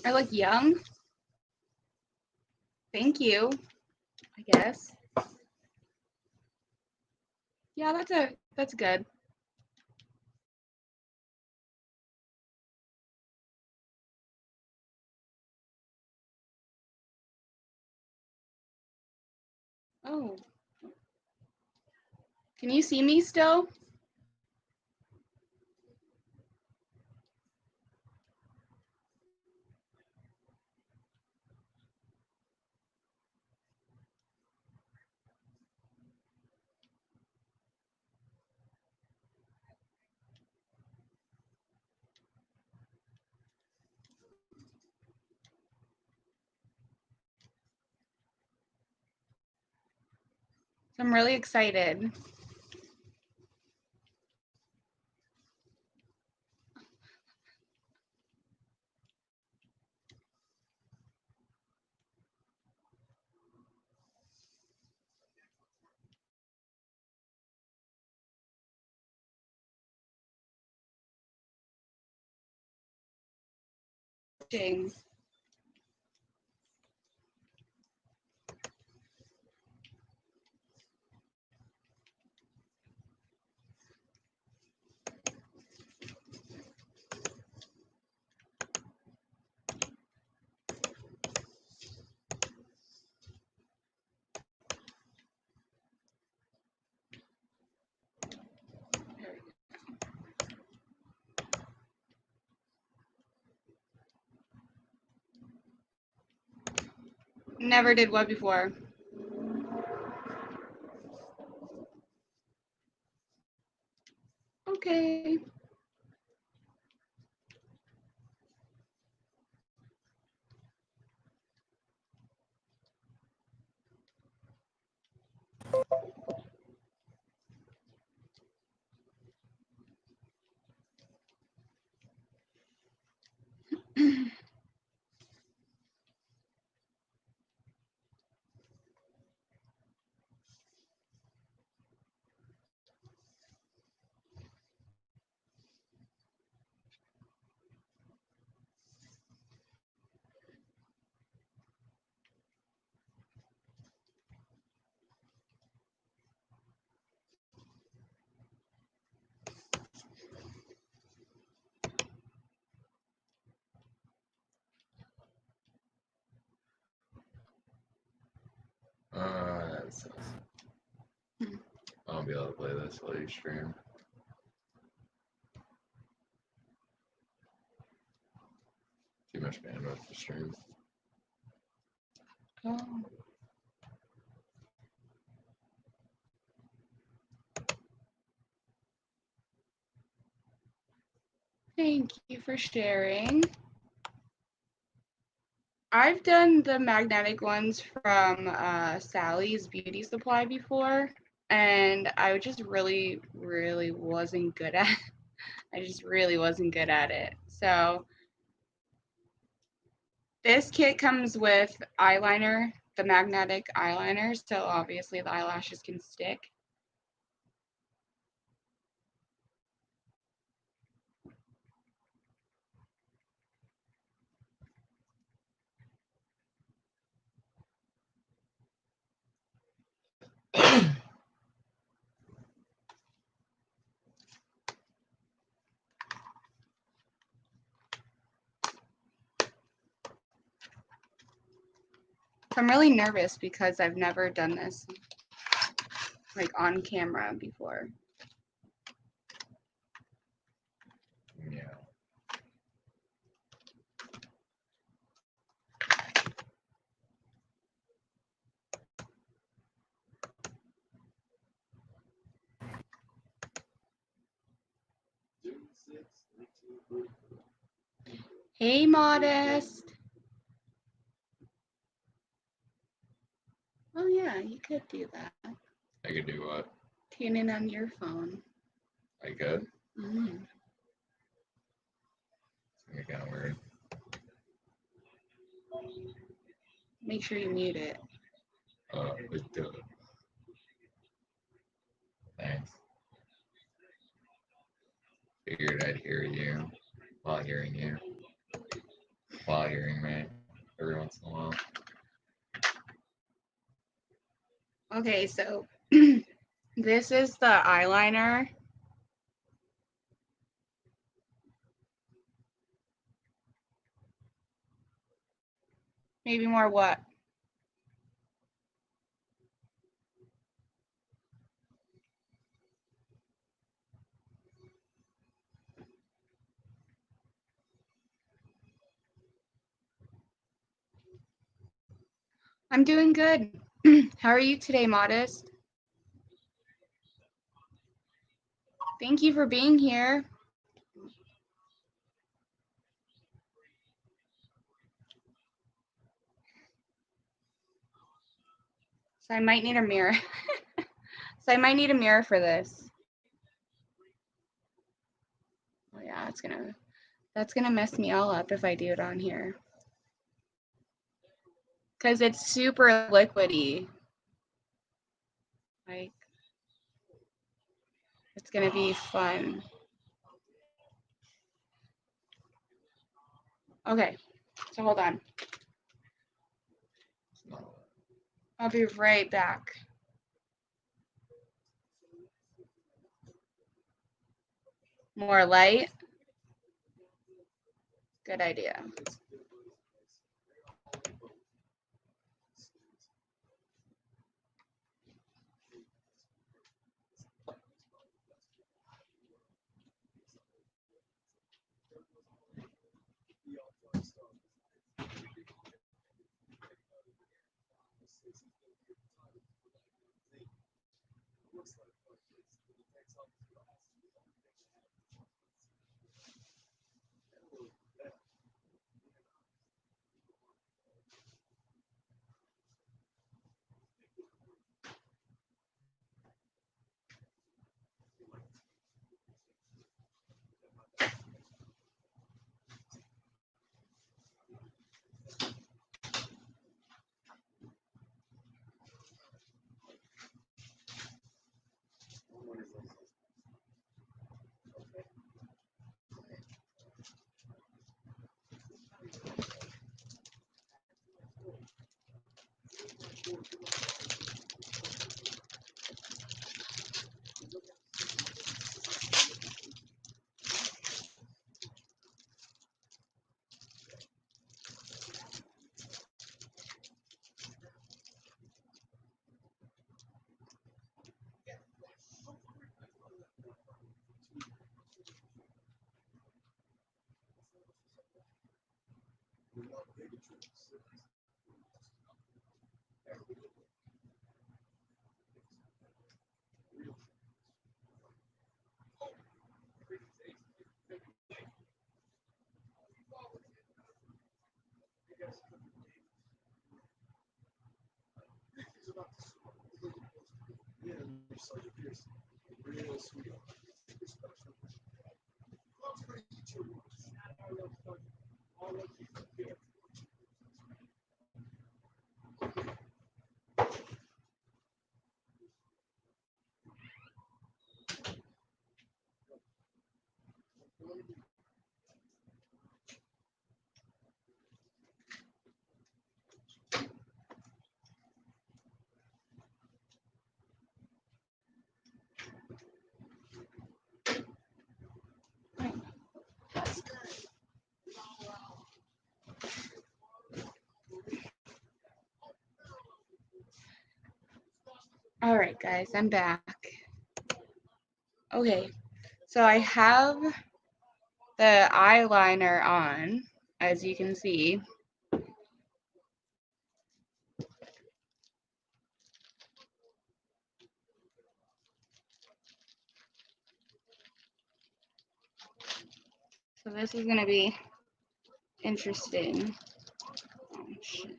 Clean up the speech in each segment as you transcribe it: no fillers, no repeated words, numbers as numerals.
I look young. Thank you, I guess. Yeah, that's good. Oh, can you see me still? So I'm really excited. Never did what before. Okay. That sucks. I won't be able to play this while you stream. Too much bandwidth to stream. Oh. Thank you for sharing. I've done the magnetic ones from Sally's Beauty Supply before, and I just really, really wasn't good at. I just really wasn't good at it. So this kit comes with eyeliner, the magnetic eyeliner, so obviously the eyelashes can stick. I'm really nervous because I've never done this like on camera before. Yeah. Hey, Modest. Oh yeah, you could do that. I could do what? Tune in on your phone. I could? Mm. It's kind of weird. Make sure you mute it. Let's do it. Thanks. Figured I'd hear you while hearing you. bothering me every once in a while. Okay, so this is the eyeliner. Maybe more what? I'm doing good. How are you today, Modest? Thank you for being here. So I might need a mirror. So I might need a mirror for this. Oh yeah, that's gonna mess me all up if I do it on here. Cause it's super liquidy. Like, it's gonna be fun. Okay, so hold on. I'll be right back. More light. Good idea. All right, guys, I'm back. Okay, so I have the eyeliner on, as you can see. So this is gonna be interesting. Oh, shit.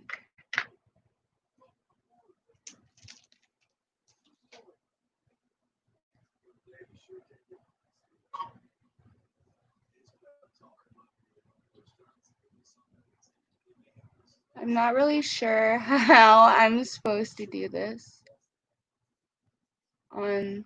I'm not really sure how I'm supposed to do this on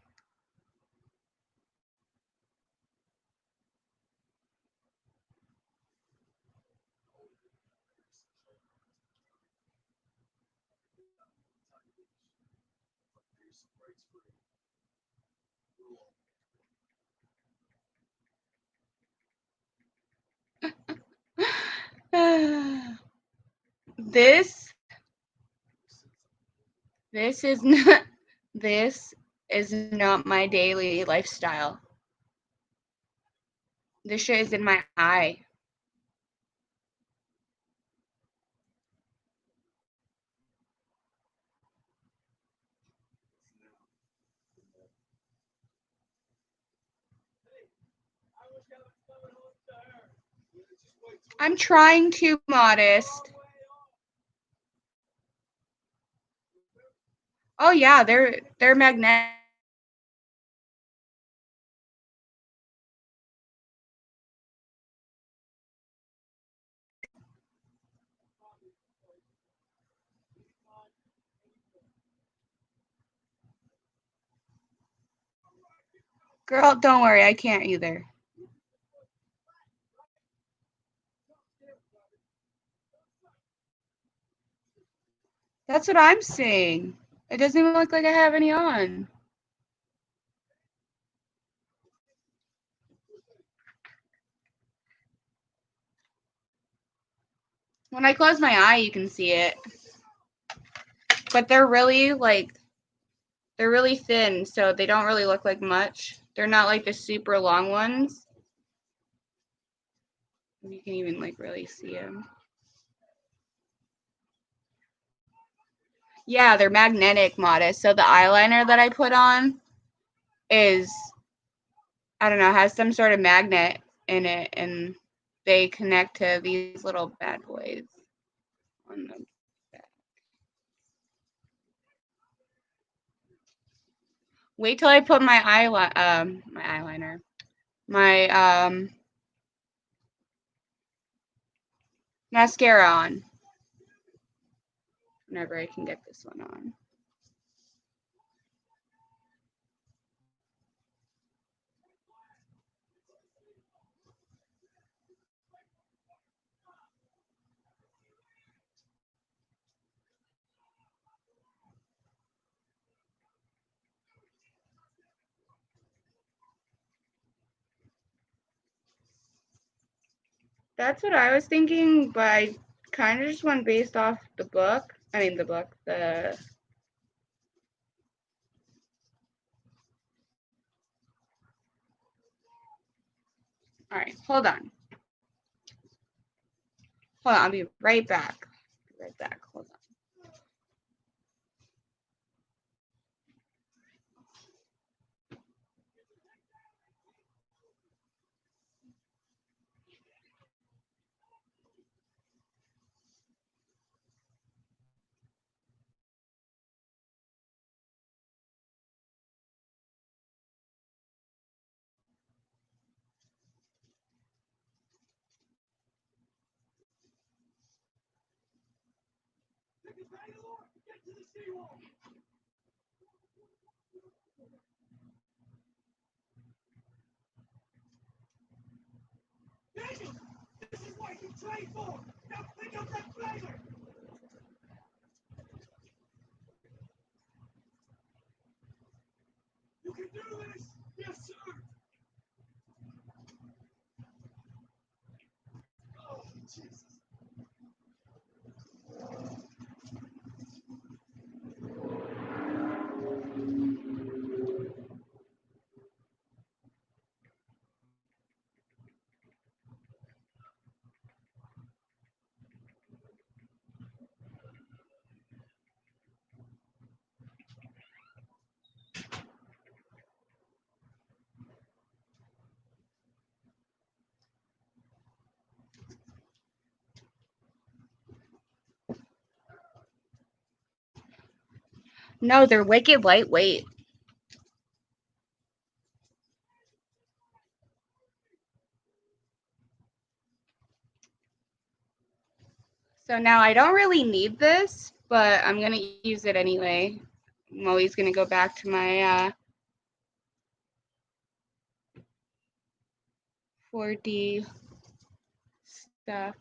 This is not this is not my daily lifestyle. This shit is in my eye. I'm trying to, Modest. Oh yeah, they're magnetic. Girl, don't worry, I can't either. That's what I'm seeing. It doesn't even look like I have any on. When I close my eye, you can see it. But they're really thin, so they don't really look like much. They're not like the super long ones. You can even like really see them. Yeah, they're magnetic, Modest. So the eyeliner that I put on is, I don't know, has some sort of magnet in it, and they connect to these little bad boys on the back. Wait till I put my eyeliner, my mascara on. Whenever I can get this one on. That's what I was thinking, but I kind of just went based off the book. I mean, the. All right, hold on. Hold on, I'll be right back. Right back, hold on. This is what you train for. Now pick up that flavor. You can do this. Yes, sir. Oh, Jesus. No, they're wicked lightweight. So now I don't really need this, but I'm going to use it anyway. I'm always going to go back to my 4D stuff.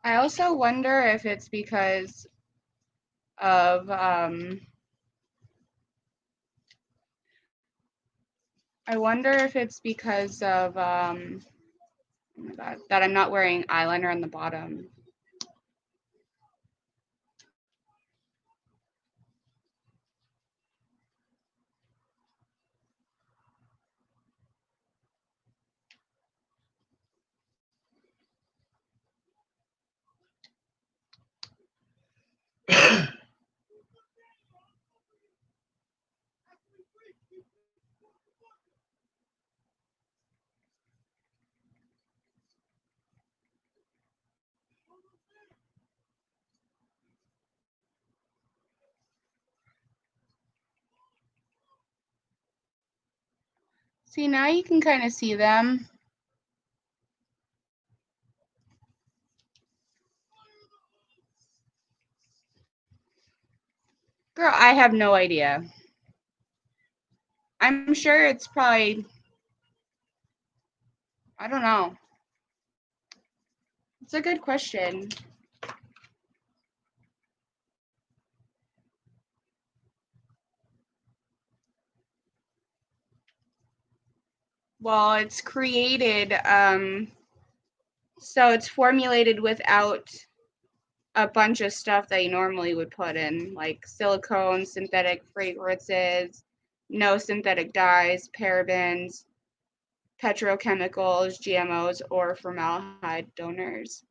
I also wonder if it's because of I wonder if it's because of oh my God, that I'm not wearing eyeliner on the bottom. See, now you can kind of see them. Girl, I have no idea. I'm sure it's probably, I don't know. It's a good question. Well, it's created, so it's formulated without a bunch of stuff that you normally would put in, like silicone, synthetic fragrances, no synthetic dyes, parabens, petrochemicals, GMOs, or formaldehyde donors.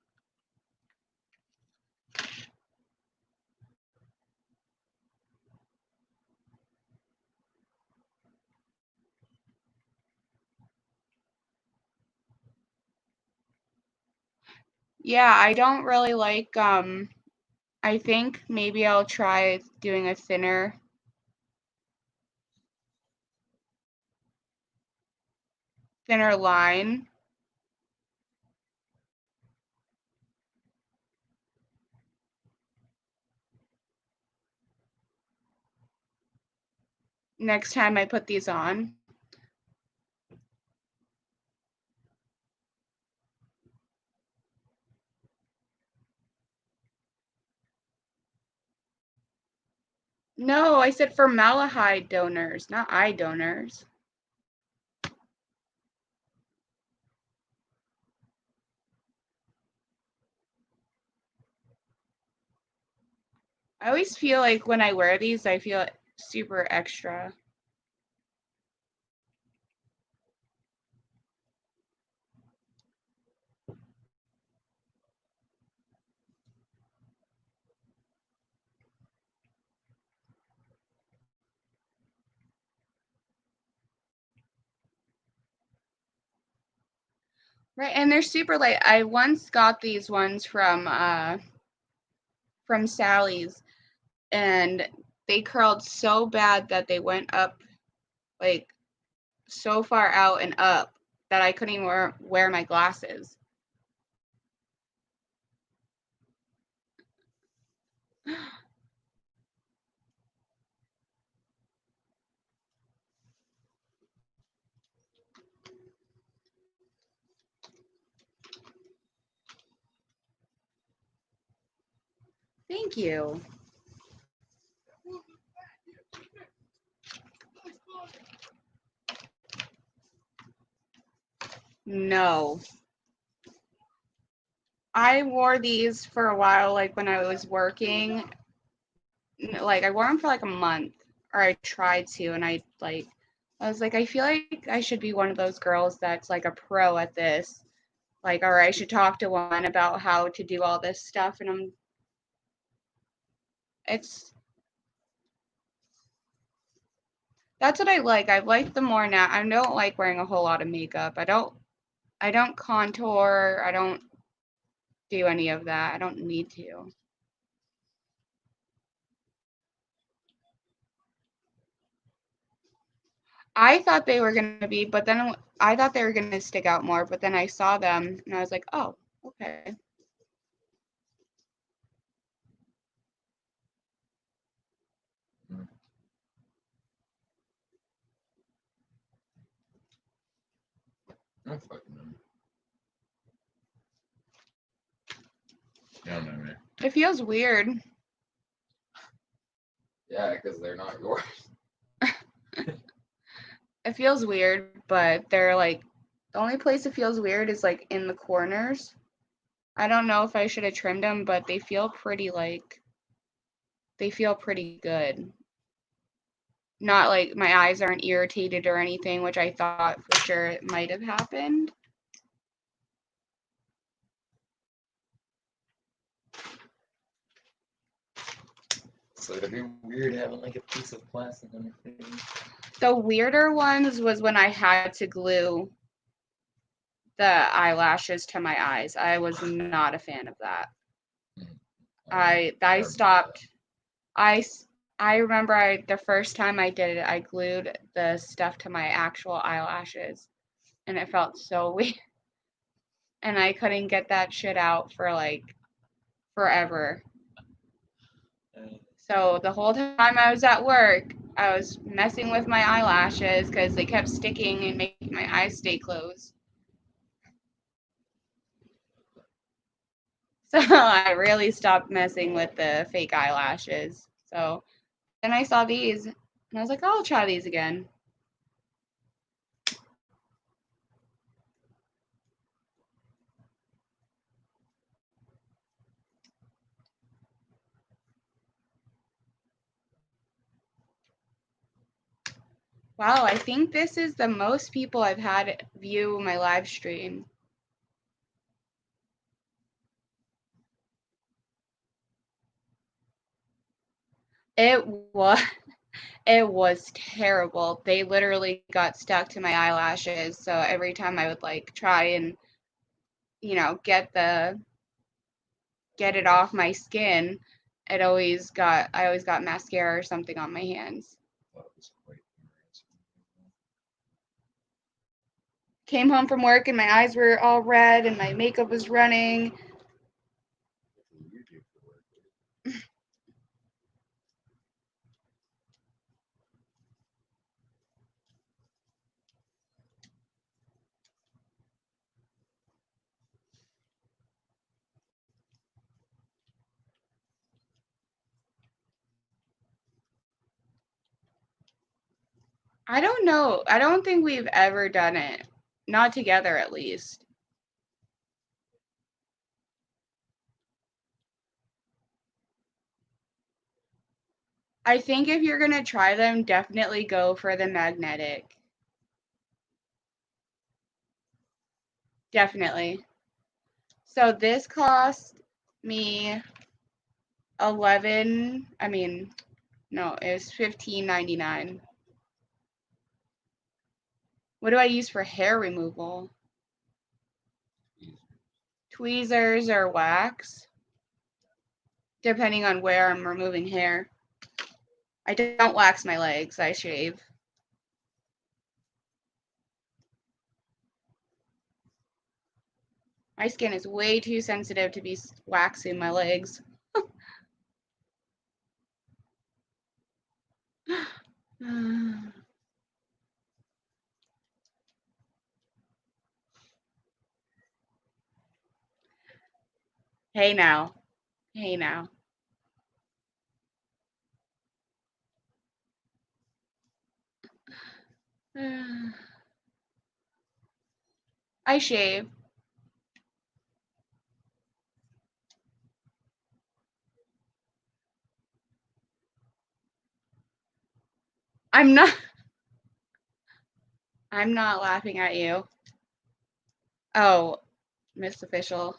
Yeah, I don't really like, I think maybe I'll try doing a thinner line. Next time I put these on. No, I said formaldehyde donors, not eye donors. I always feel like when I wear these, I feel super extra. Right, and they're super light. I once got these ones from Sally's, and they curled so bad that they went up like so far out and up that I couldn't even wear my glasses. Thank you. No. I wore these for a while, like when I was working. Like I wore them for like a month, or I tried to, and I was like, I feel like I should be one of those girls that's like a pro at this. Like, or I should talk to one about how to do all this stuff. And that's what I like. I like the more now. I don't like wearing a whole lot of makeup. I don't contour. I don't do any of that. I don't need to. I thought they were going to be, but then I thought they were going to stick out more, but then I saw them and I was like, oh, okay. I don't fucking know. You don't know me. It feels weird. Yeah, because they're not yours. It feels weird, but they're like, the only place it feels weird is like in the corners. I don't know if I should have trimmed them, but they feel pretty good. Not like my eyes aren't irritated or anything, which I thought for sure it might have happened. So it'd be weird having like a piece of plastic on your face. The weirder ones was when I had to glue the eyelashes to my eyes. I was not a fan of that. I stopped. I remember the first time I did it, I glued the stuff to my actual eyelashes, and it felt so weird. And I couldn't get that shit out for like forever. So the whole time I was at work, I was messing with my eyelashes because they kept sticking and making my eyes stay closed. So I really stopped messing with the fake eyelashes. So then I saw these and I was like, oh, I'll try these again. Wow, I think this is the most people I've had view my live stream. It was terrible. They literally got stuck to my eyelashes. So every time I would like try and, get it off my skin, I always got mascara or something on my hands. Came home from work and my eyes were all red and my makeup was running. I don't know. I don't think we've ever done it. Not together, at least. I think if you're going to try them, definitely go for the magnetic. Definitely. So this cost me it was $15.99. What do I use for hair removal? Tweezers or wax, depending on where I'm removing hair. I don't wax my legs, I shave. My skin is way too sensitive to be waxing my legs. Hey now. Hey now. I shave. I'm not laughing at you. Oh, Miss Official.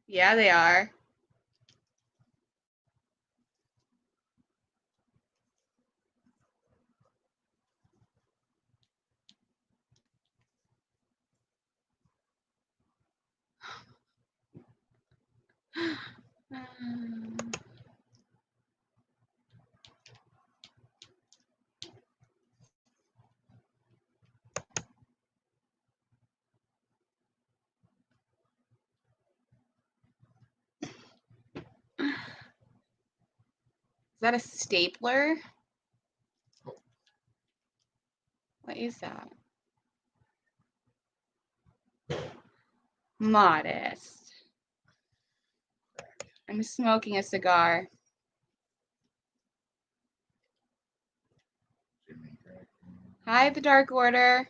Yeah, they are. that a stapler? What is that? Modest. I'm smoking a cigar. Jimmy Crack. Hi, the Dark Order.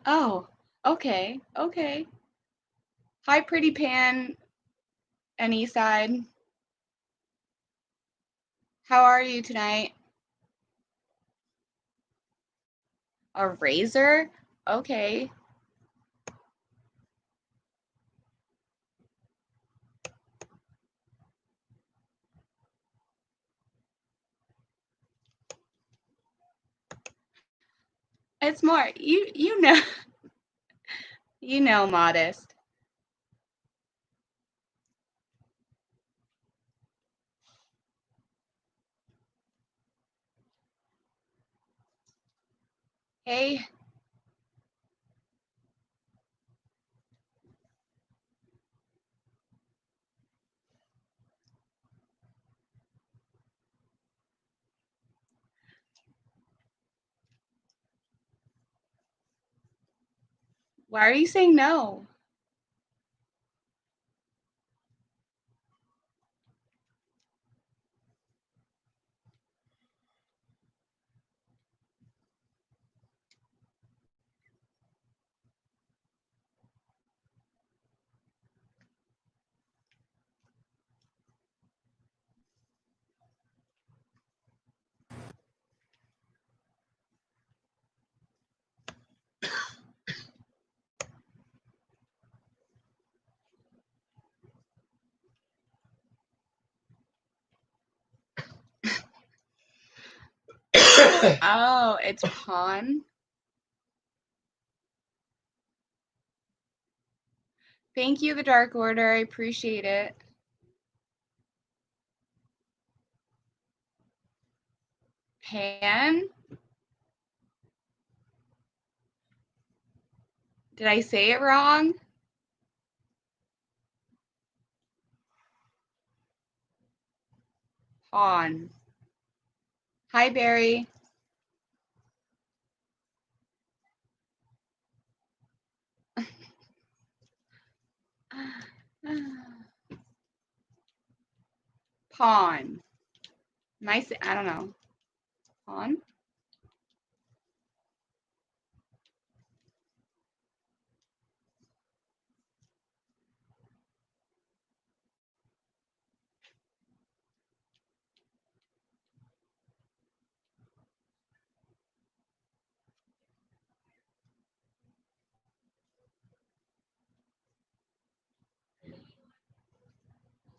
Oh, okay, okay. Hi, Pretty Pan and Eastside. How are you tonight? A razor? Okay. It's more, you know, you know, Modest. Hey. Why are you saying no? Oh, it's pawn. Thank you, the Dark Order. I appreciate it. Pan? Did I say it wrong? Pawn. Hi, Barry. Pawn. I don't know. Pawn?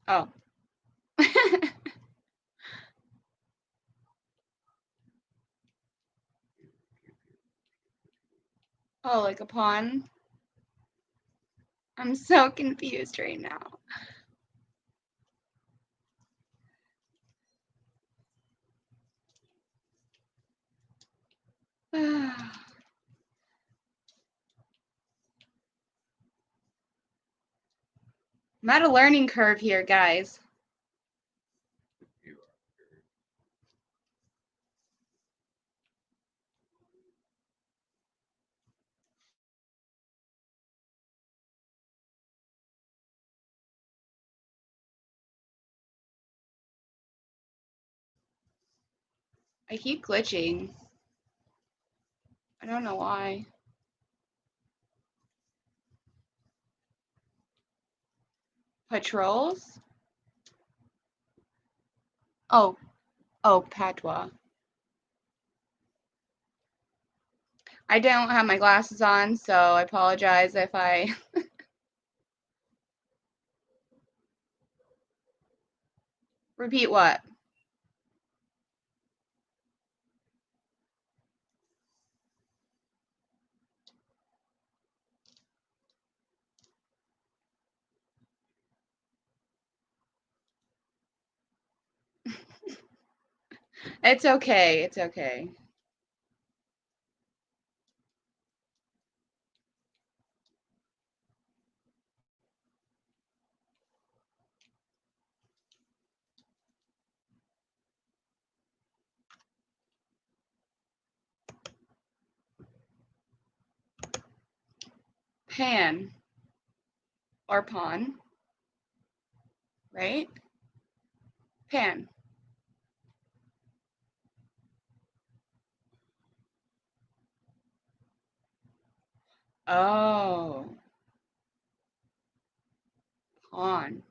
Oh. Oh, like a pawn? I'm so confused right now. I'm at a learning curve here, guys. You I keep glitching. I don't know why. Patrols? Oh, patois. I don't have my glasses on, so I apologize if I... Repeat what? It's okay. It's okay. Pan or pawn, right? Pan. Oh, pawn.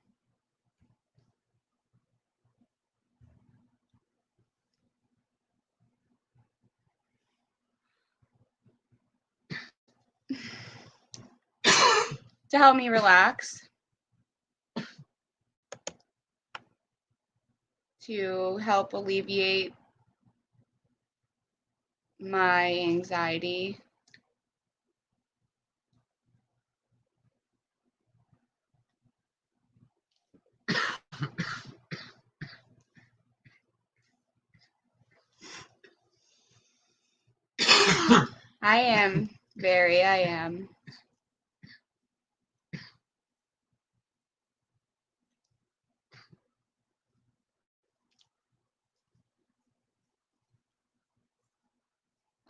To help me relax. To help alleviate my anxiety. I am. I am.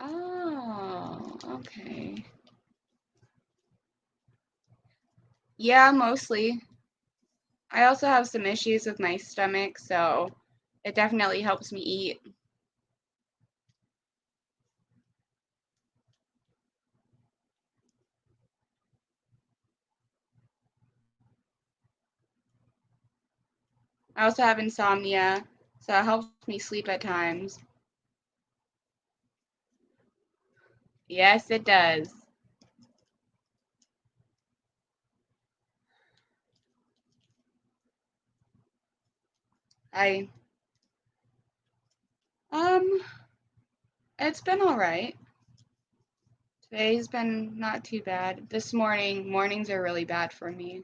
Oh, okay. Yeah, mostly. I also have some issues with my stomach, so it definitely helps me eat. I also have insomnia, so it helps me sleep at times. Yes, it does. I it's been all right. Today's been not too bad. This mornings are really bad for me.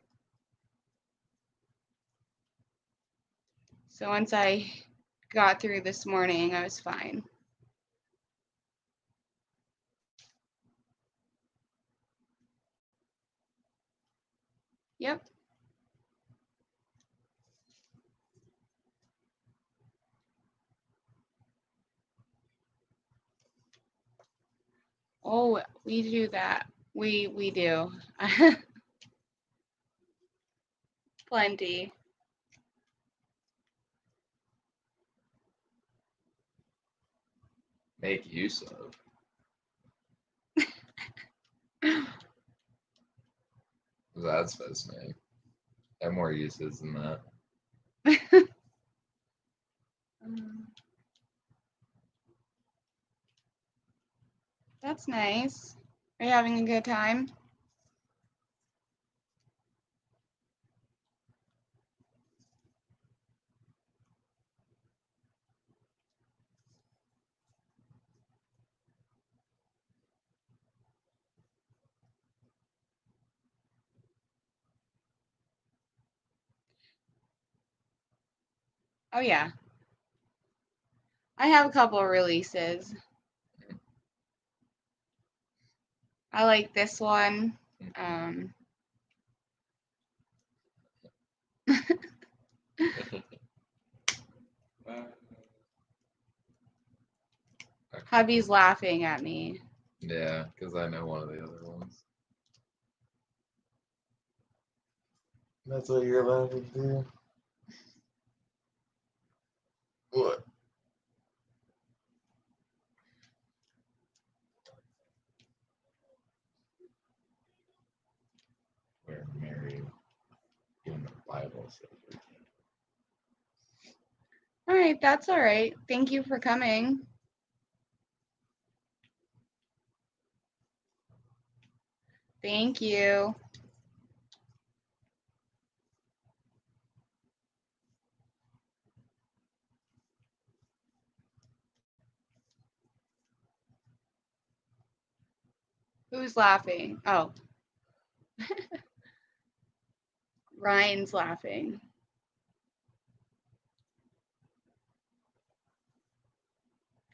So once I got through this morning, I was fine. Yep. Oh, we do that. We do. Plenty. Make use of. What's that supposed to mean? There are more uses than that. That's nice. Are you having a good time? Oh yeah. I have a couple of releases. I like this one. Hubby's laughing at me. Yeah, because I know one of the other ones. That's what you're laughing through. What? We're married in the Bible. All right, that's all right. Thank you for coming. Thank you. Who's laughing? Oh. Ryan's laughing.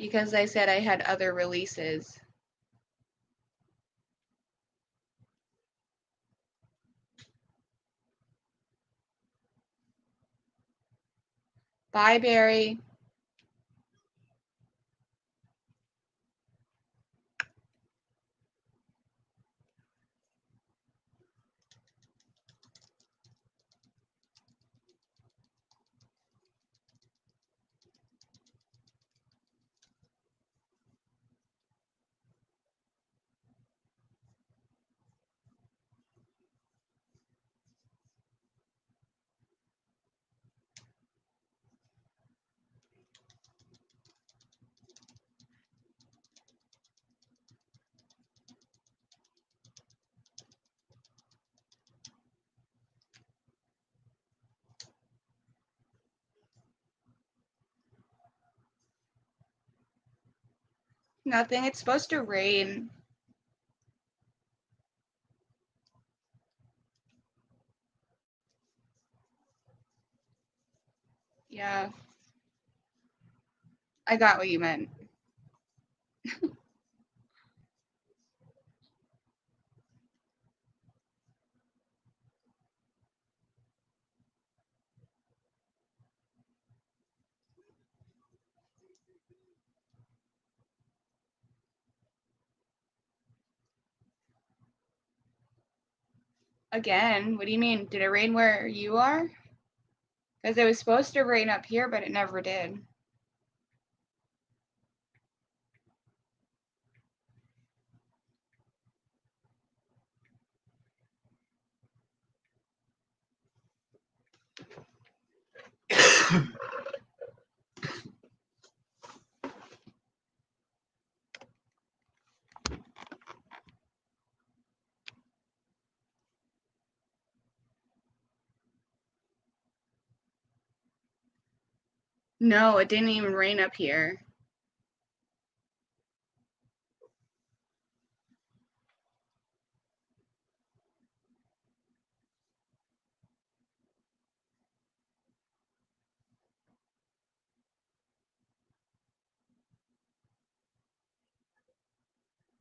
Because I said I had other releases. Bye, Barry. Nothing. It's supposed to rain. Yeah. I got what you meant. Again, what do you mean? Did it rain where you are? Because it was supposed to rain up here, but it never did. No, it didn't even rain up here.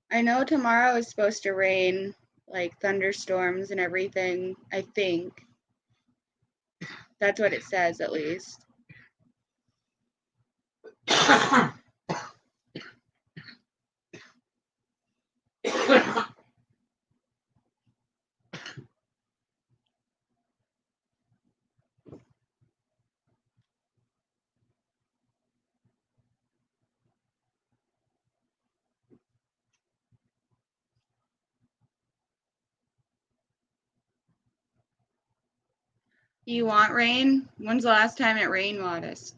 I know tomorrow is supposed to rain, like thunderstorms and everything, I think. That's what it says, at least. You want rain? When's the last time it rained, Modest?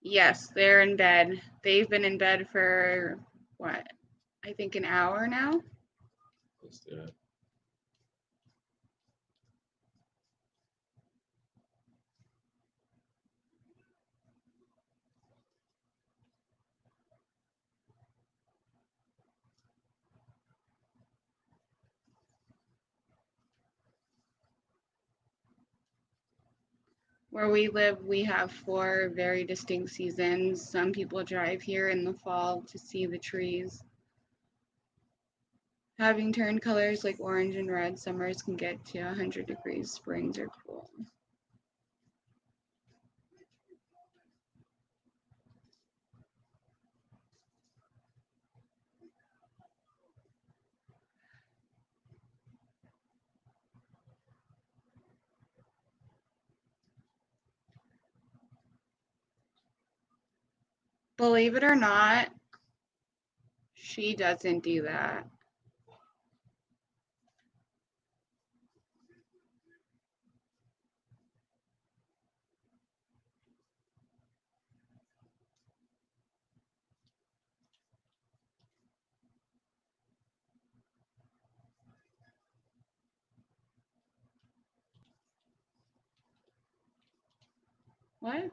Yes, they're in bed. They've been in bed for, what, I think an hour now? Let's do it. Where we live, we have 4 very distinct seasons. Some people drive here in the fall to see the trees. Having turned colors like orange and red, summers can get to 100 degrees, springs are cool. Believe it or not, she doesn't do that. What?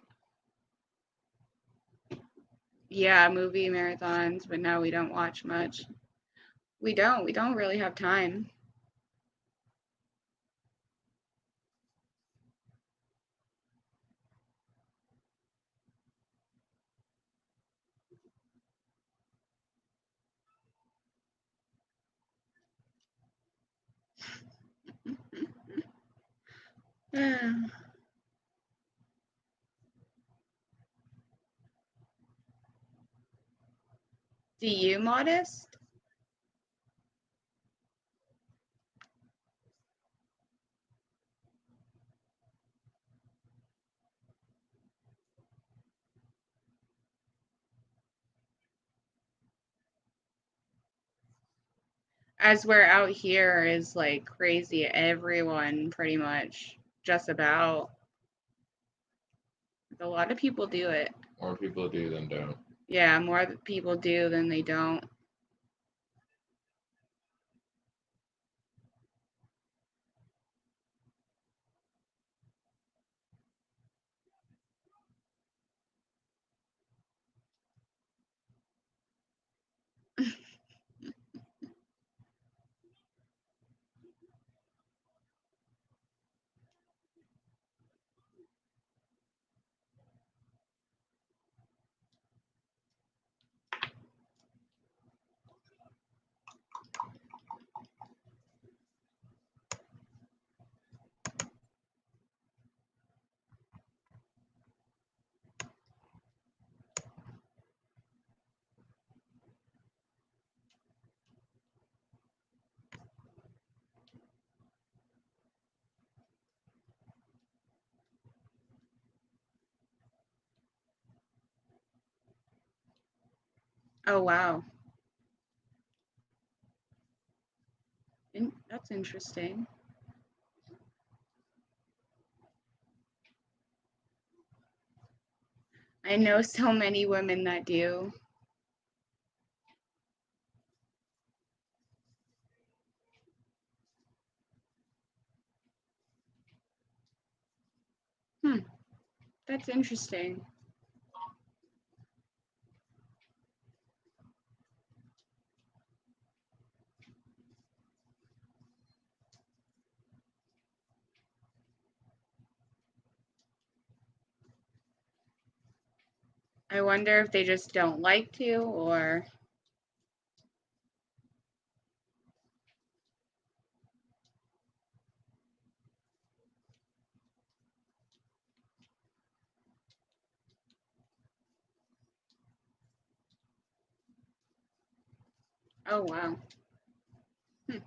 Yeah, movie marathons, but no, we don't watch much. We don't. We don't really have time. Do you, Modest? As we're out here is like crazy. Everyone pretty much just about. A lot of people do it. More people do than don't. Yeah, more people do than they don't. Oh, wow. That's interesting. I know so many women that do. Hmm, that's interesting. I wonder if they just don't like to, or oh, wow. Hmm,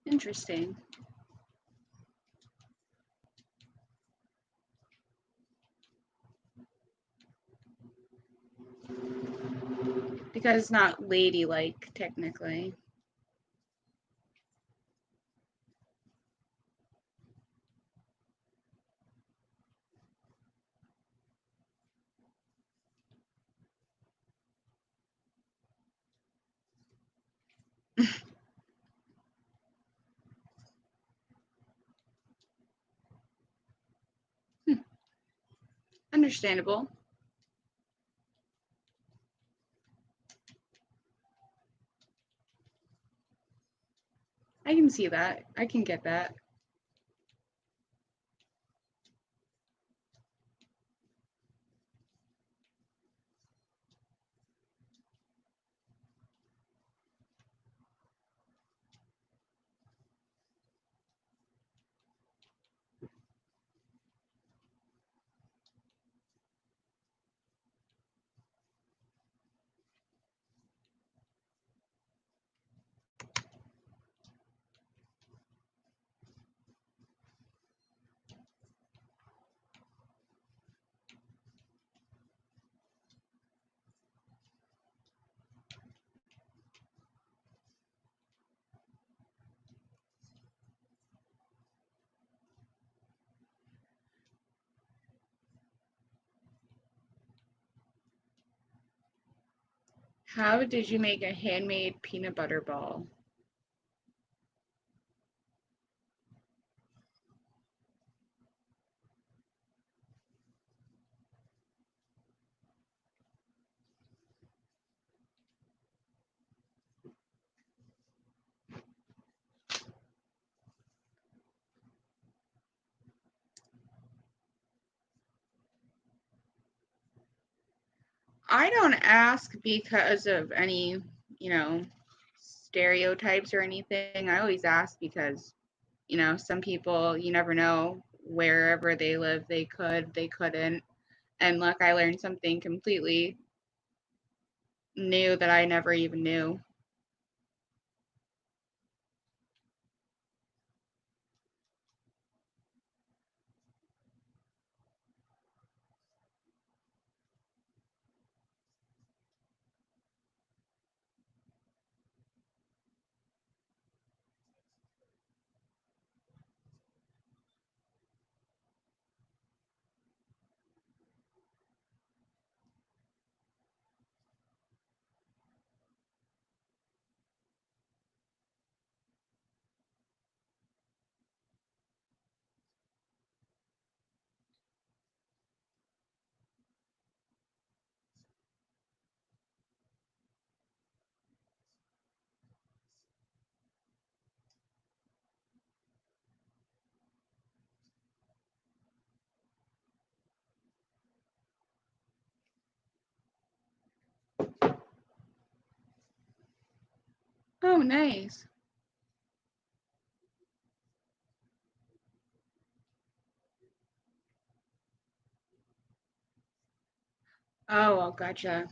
interesting. Because it's not ladylike, technically. Hmm, understandable. I can see that. I can get that. How did you make a handmade peanut butter ball? I don't ask because of any, stereotypes or anything. I always ask because, some people, you never know, wherever they live, they could, they couldn't. And look, I learned something completely new that I never even knew. Oh, nice. Oh, well, gotcha.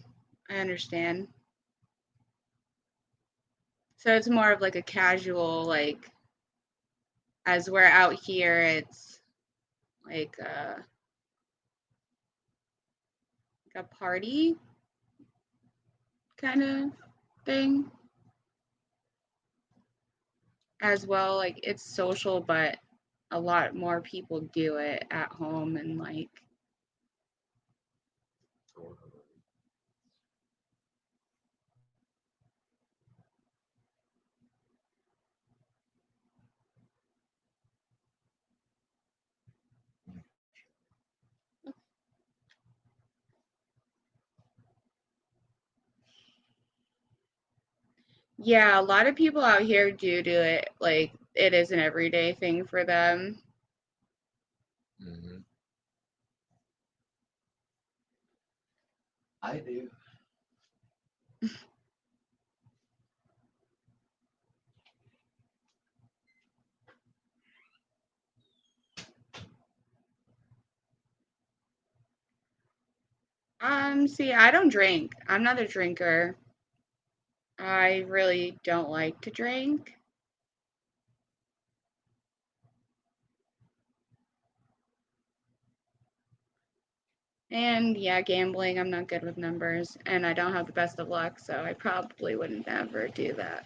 I understand. So it's more of like a casual, like, as we're out here, it's like a party kind of thing as well. Like, it's social, but a lot more people do it at home and like, yeah, a lot of people out here do it. Like, it is an everyday thing for them. Mm-hmm. I do. See, I don't drink. I'm not a drinker. I really don't like to drink. And yeah, gambling, I'm not good with numbers, and I don't have the best of luck, so I probably wouldn't ever do that.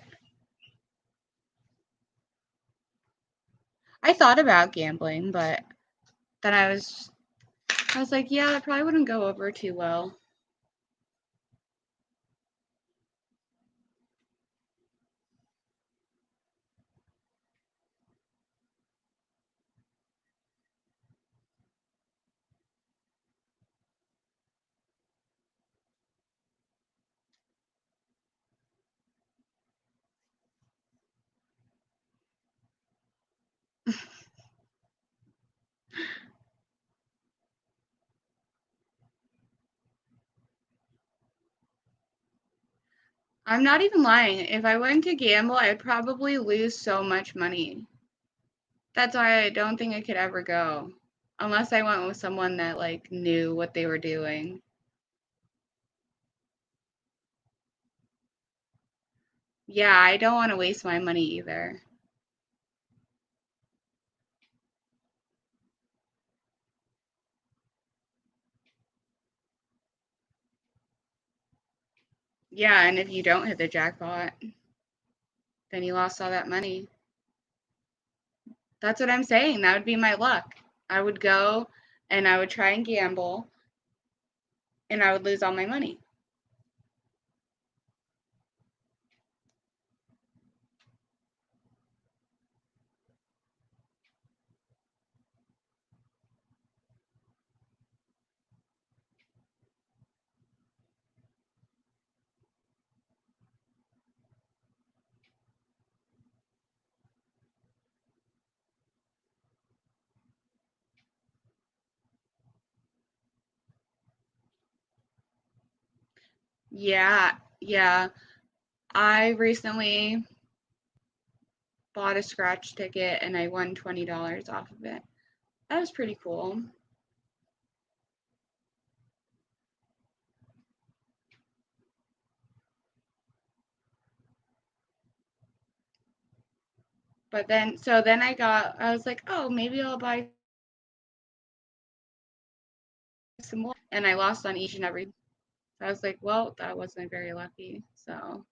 I thought about gambling, but then I was like, yeah, that probably wouldn't go over too well. I'm not even lying. If I went to gamble, I'd probably lose so much money. That's why I don't think I could ever go. Unless I went with someone that like knew what they were doing. Yeah, I don't want to waste my money either. Yeah, and if you don't hit the jackpot, then you lost all that money. That's what I'm saying. That would be my luck. I would go and I would try and gamble and I would lose all my money. Yeah, yeah. I recently bought a scratch ticket and I won $20 off of it. That was pretty cool. But then, so then I was like, oh, maybe I'll buy some more. And I lost on each and every. So I was like, well, that wasn't very lucky. So,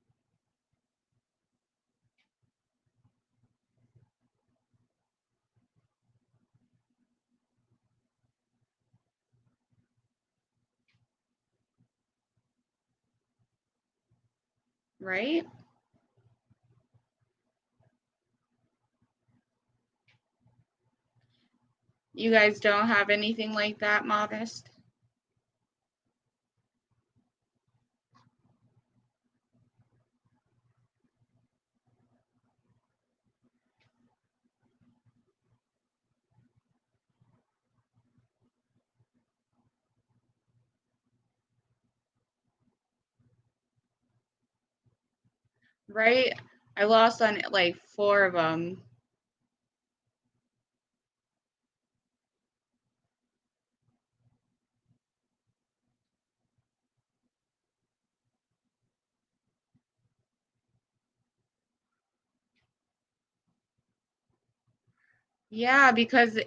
right? You guys don't have anything like that, Modest? Right? I lost on like 4 of them. Yeah, because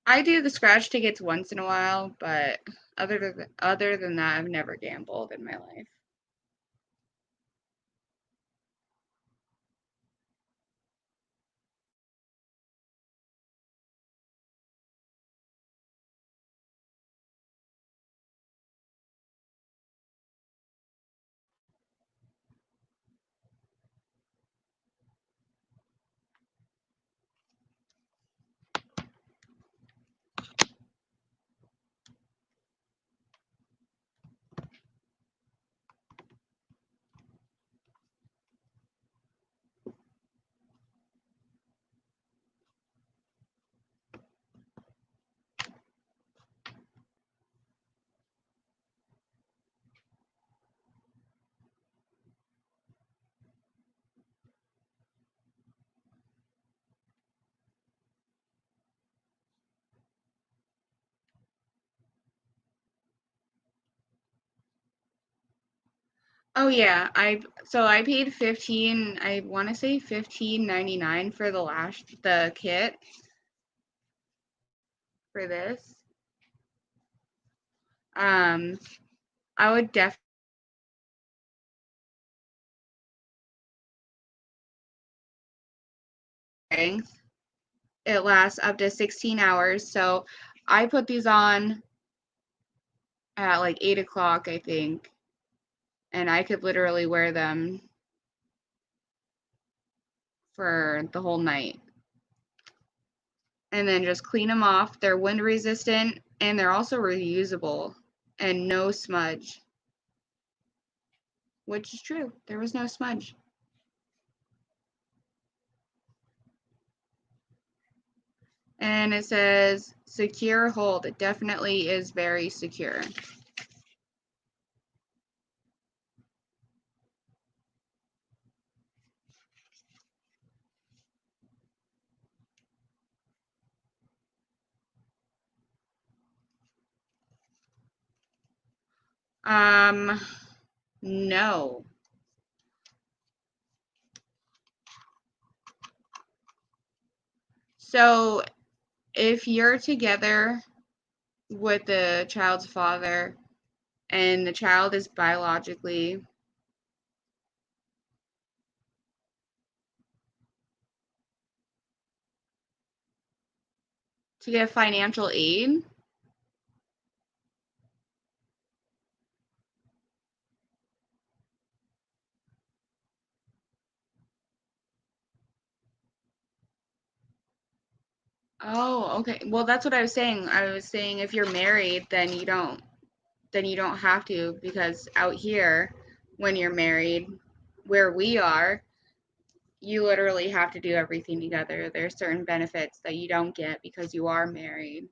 I do the scratch tickets once in a while, but other than that, I've never gambled in my life. Oh yeah, I paid 15, I want to say 15.99 for the kit for this. Um, I would definitely. It lasts up to 16 hours, so I put these on at like 8 o'clock, I think, and I could literally wear them for the whole night. And then just clean them off. They're wind resistant and they're also reusable and no smudge, which is true. There was no smudge. And it says secure hold. It definitely is very secure. No. So if you're together with the child's father and the child is biologically to get financial aid. Oh, okay. Well, that's what I was saying. I was saying if you're married, then you don't have to, because out here when you're married where we are, you literally have to do everything together. There's certain benefits that you don't get because you are married.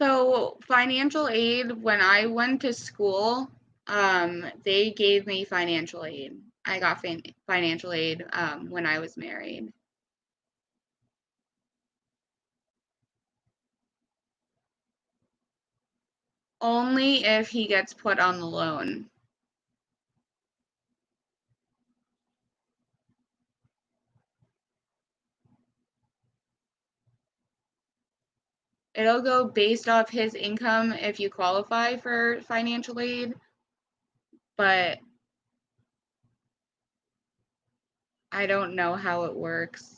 So financial aid, when I went to school, they gave me financial aid. I got financial aid when I was married. Only if he gets put on the loan. It'll go based off his income if you qualify for financial aid, but I don't know how it works.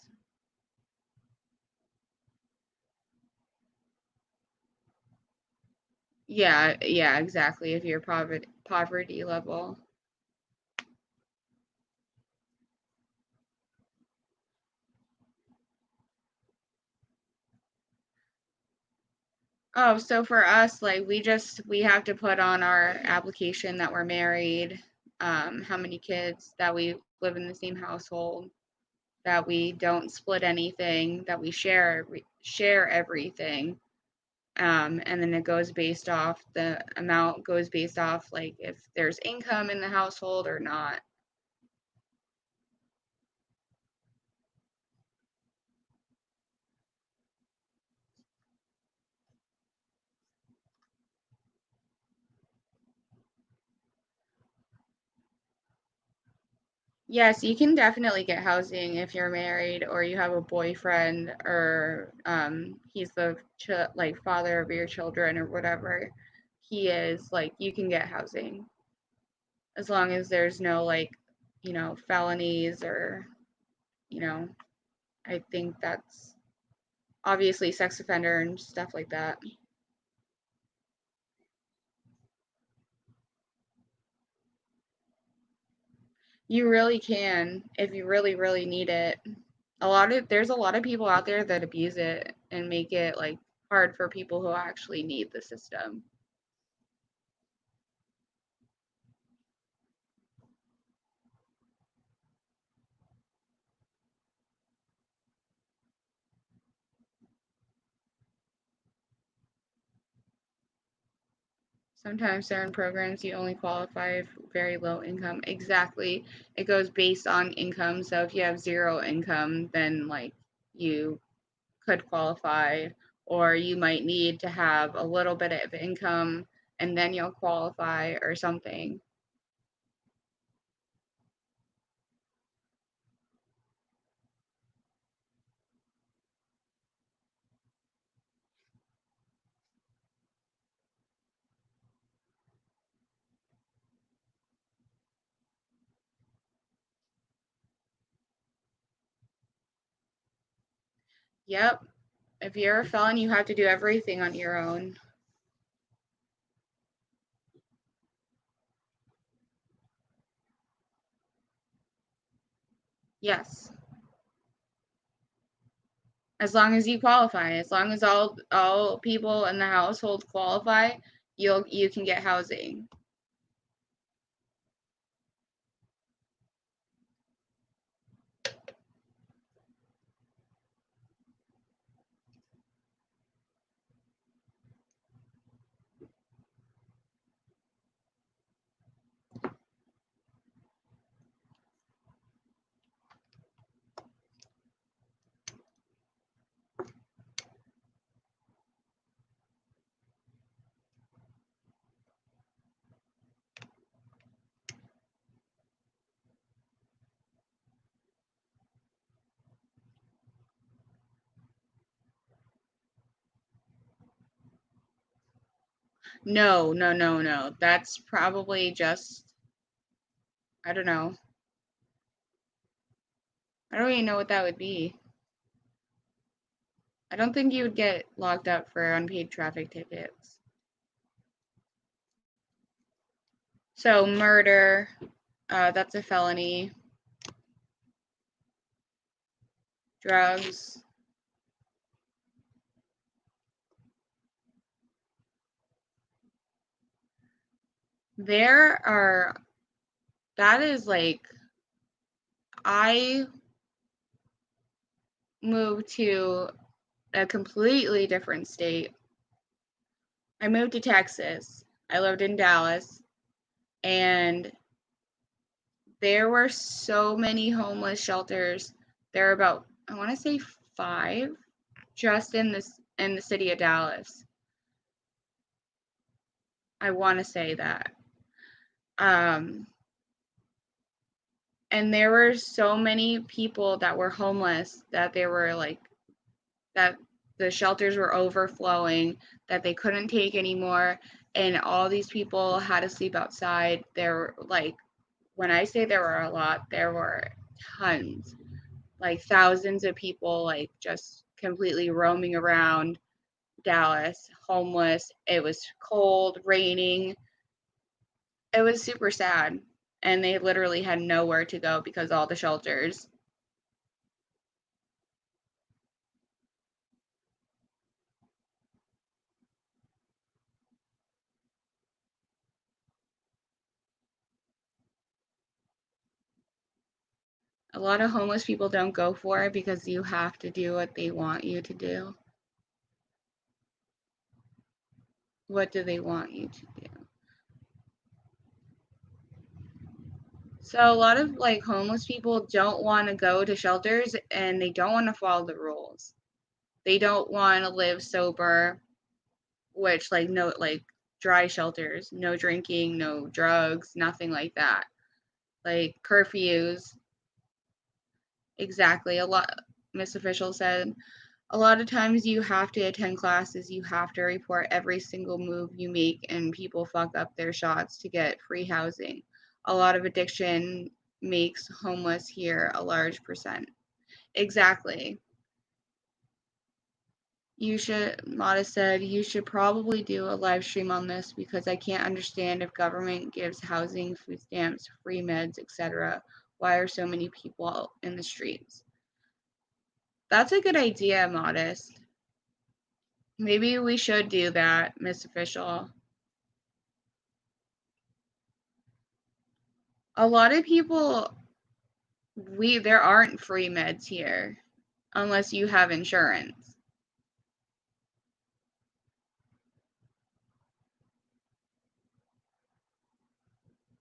Yeah, exactly. If you're poverty level. Oh, so for us, like we have to put on our application that we're married, how many kids, that we live in the same household, that we don't split anything, that we share everything. And then it goes based off, the amount goes based off like if there's income in the household or not. Yes, you can definitely get housing if you're married or you have a boyfriend, or he's the like father of your children or whatever he is. Like you can get housing as long as there's no like, felonies or, you know, I think that's obviously sex offender and stuff like that. You really can if you really, really need it. There's a lot of people out there that abuse it and make it like hard for people who actually need the system. Sometimes certain programs you only qualify if very low income. Exactly. It goes based on income. So if you have zero income, then like you could qualify, or you might need to have a little bit of income and then you'll qualify or something. Yep. If you're a felon, you have to do everything on your own. Yes. As long as you qualify, as long as all people in the household qualify, you can get housing. No, no, no, no. That's probably just, I don't know. I don't even know what that would be. I don't think you would get locked up for unpaid traffic tickets. So murder, that's a felony. Drugs. That is like, I moved to a completely different state I moved to Texas. I lived in Dallas, and there were so many homeless shelters. There were about, I want to say 5 just in the city of Dallas. I want to say that. And there were so many people that were homeless that they were like, that the shelters were overflowing, that they couldn't take anymore, and all these people had to sleep outside. There were like, when I say there were a lot, there were tons, like thousands of people, like just completely roaming around Dallas, homeless. It was cold, raining. It was super sad. And they literally had nowhere to go because all the shelters. A lot of homeless people don't go for it because you have to do what they want you to do. What do they want you to do? So a lot of like homeless people don't want to go to shelters and they don't want to follow the rules. They don't want to live sober, which like no, like dry shelters, no drinking, no drugs, nothing like that. Like curfews. Exactly. A lot, Miss Official said, a lot of times you have to attend classes, you have to report every single move you make, and people fuck up their shots to get free housing. A lot of addiction makes homeless here a large percent. Exactly. You should, Mata said, you should probably do a live stream on this because I can't understand if government gives housing, food stamps, free meds, etc. Why are so many people in the streets? That's a good idea, Modest. Maybe we should do that, Miss Official. A lot of people, there aren't free meds here unless you have insurance.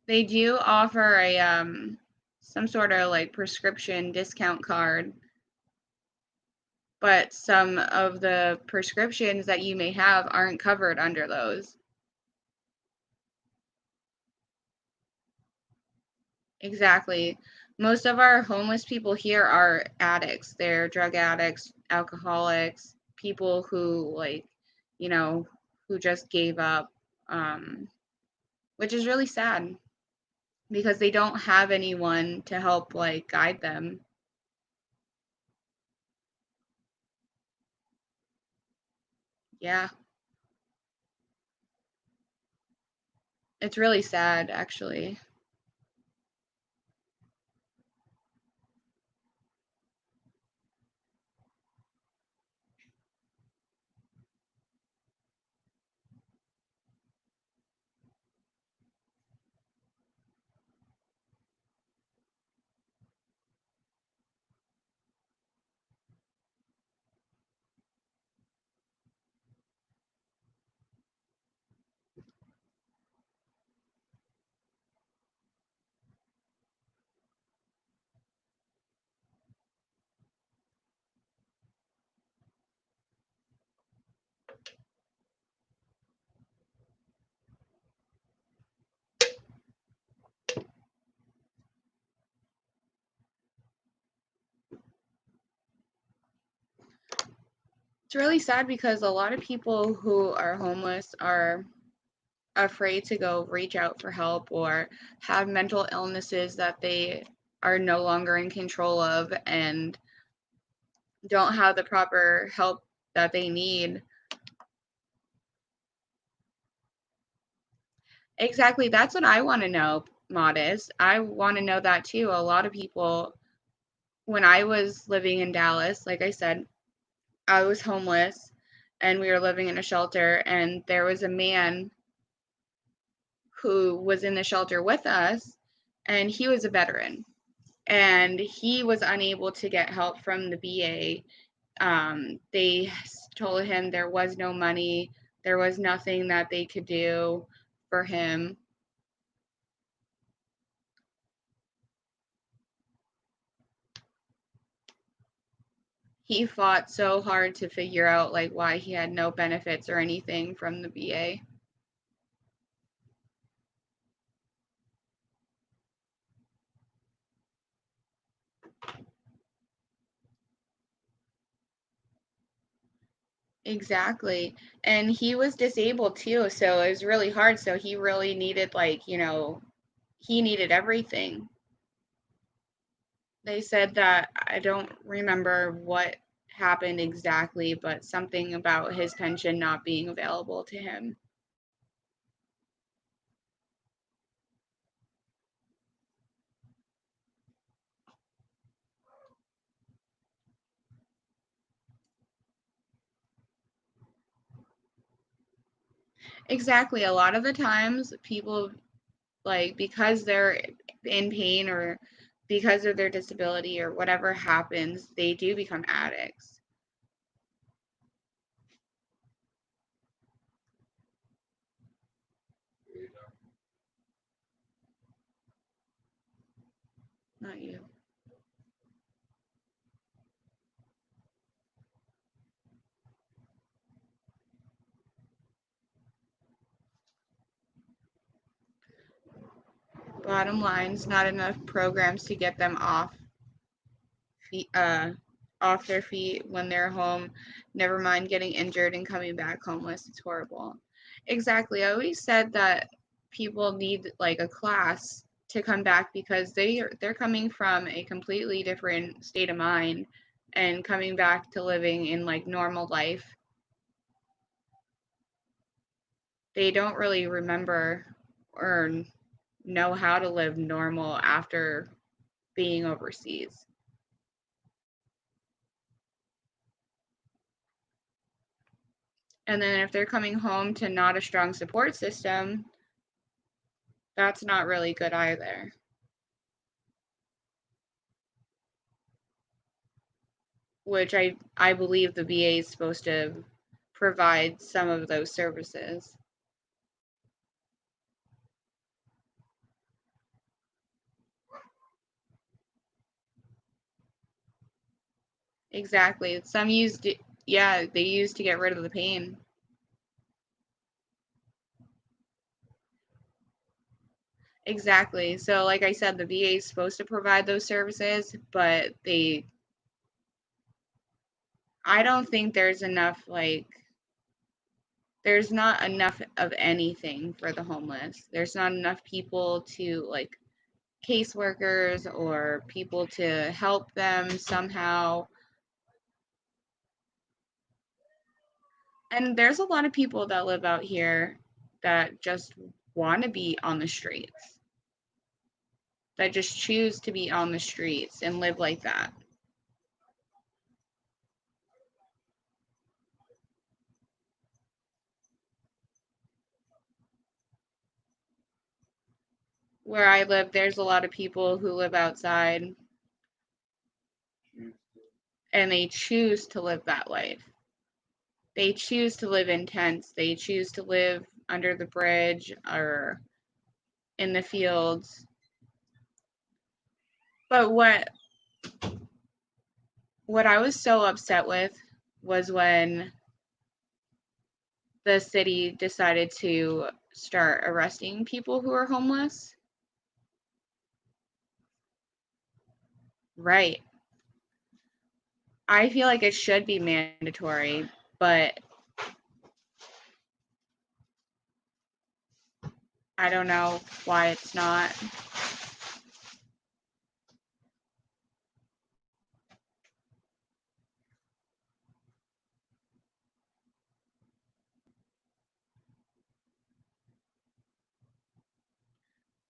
They do offer a some sort of like prescription discount card, but some of the prescriptions that you may have aren't covered under those. Exactly. Most of our homeless people here are addicts. They're drug addicts, alcoholics, people who like, you know, who just gave up, which is really sad because they don't have anyone to help like guide them. Yeah. It's really sad actually. It's really sad because a lot of people who are homeless are afraid to go reach out for help or have mental illnesses that they are no longer in control of and don't have the proper help that they need. Exactly. That's what I want to know, Modest. I want to know that too. A lot of people, when I was living in Dallas, like I said, I was homeless and we were living in a shelter, and there was a man who was in the shelter with us, and he was a veteran. And he was unable to get help from the VA. They told him there was no money. There was nothing that they could do for him. He fought so hard to figure out like why he had no benefits or anything from the VA. Exactly. And he was disabled too, so it was really hard. So he really needed like, he needed everything. They said that, I don't remember what happened exactly, but something about his pension not being available to him. Exactly. A lot of the times people, like, because they're in pain or because of their disability or whatever happens, they do become addicts. Not you. Bottom line, it's not enough programs to get them off their feet when they're home. Never mind getting injured and coming back homeless. It's horrible. Exactly. I always said that people need like a class to come back because they're coming from a completely different state of mind and coming back to living in like normal life. They don't really remember or know how to live normal after being overseas. And then if they're coming home to not a strong support system, that's not really good either. Which I believe the VA is supposed to provide some of those services. Exactly. Some used, yeah, they use to get rid of the pain. Exactly. So, like I said, the VA is supposed to provide those services, but I don't think there's enough, like, there's not enough of anything for the homeless. There's not enough people to, like, caseworkers or people to help them somehow. And there's a lot of people that live out here that just want to be on the streets, that just choose to be on the streets and live like that. Where I live, there's a lot of people who live outside and they choose to live that life. They choose to live in tents. They choose to live under the bridge or in the fields. But what I was so upset with was when the city decided to start arresting people who are homeless. Right. I feel like it should be mandatory, but I don't know why it's not.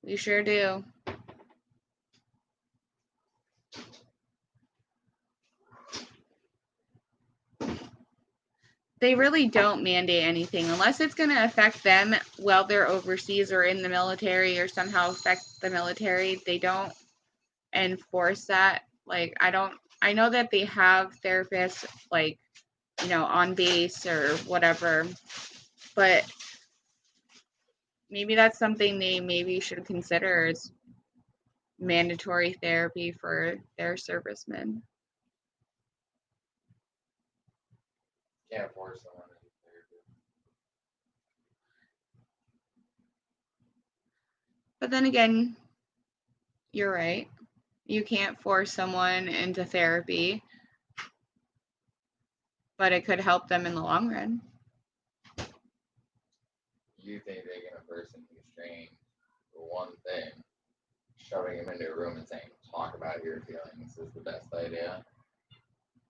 We sure do. They really don't mandate anything unless it's going to affect them while they're overseas or in the military or somehow affect the military. They don't enforce that. Like, I know that they have therapists, like, on base or whatever, but maybe that's something they maybe should consider is mandatory therapy for their servicemen. Can't force someone to do therapy. But then again, you're right. You can't force someone into therapy, but it could help them in the long run. You think taking a person who's trained for one thing, shoving him into a room and saying, talk about your feelings is the best idea?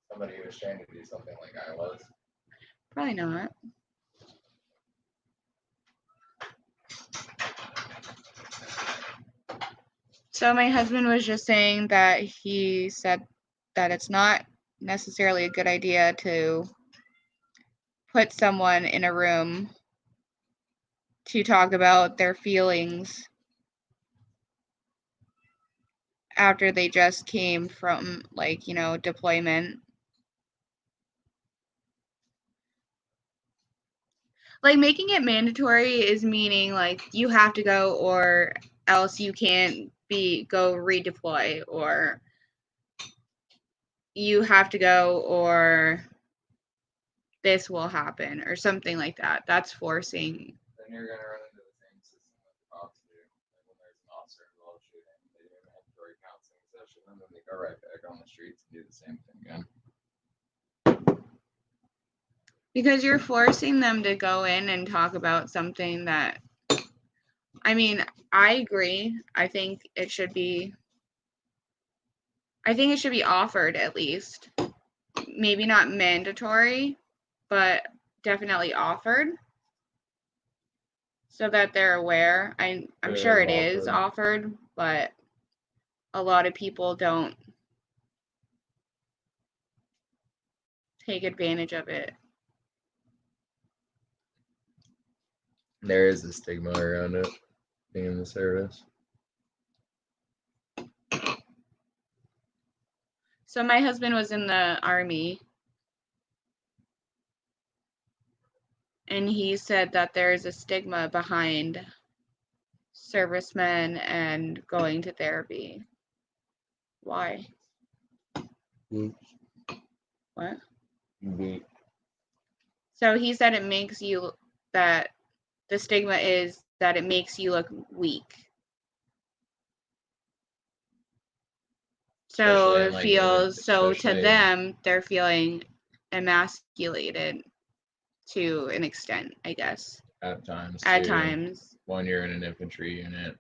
Somebody who was trained to do something like I was. Probably not. So my husband was just saying that he said that it's not necessarily a good idea to put someone in a room to talk about their feelings after they just came from, like, you know, deployment. Like, making it mandatory is meaning, like, you have to go or else you can't go redeploy, or you have to go or this will happen, or something like that. That's forcing. Then you're going to run into the same system that the cops do. Like when there's an officer involved shooting, they do a mandatory counseling session, and then they go right back on the streets and do the same thing again. Because you're forcing them to go in and talk about something that, I mean, I agree. I think it should be offered at least. Maybe not mandatory, but definitely offered so that they're aware. I'm sure it is offered, but a lot of people don't take advantage of it. There is a stigma around it being in the service. So my husband was in the Army, and he said that there is a stigma behind servicemen and going to therapy. Why? Oops. What? Oops. So he said it makes you, that the stigma is that it makes you look weak. So it feels, so to them, they're feeling emasculated to an extent, I guess. At times. At times. When you're in an infantry unit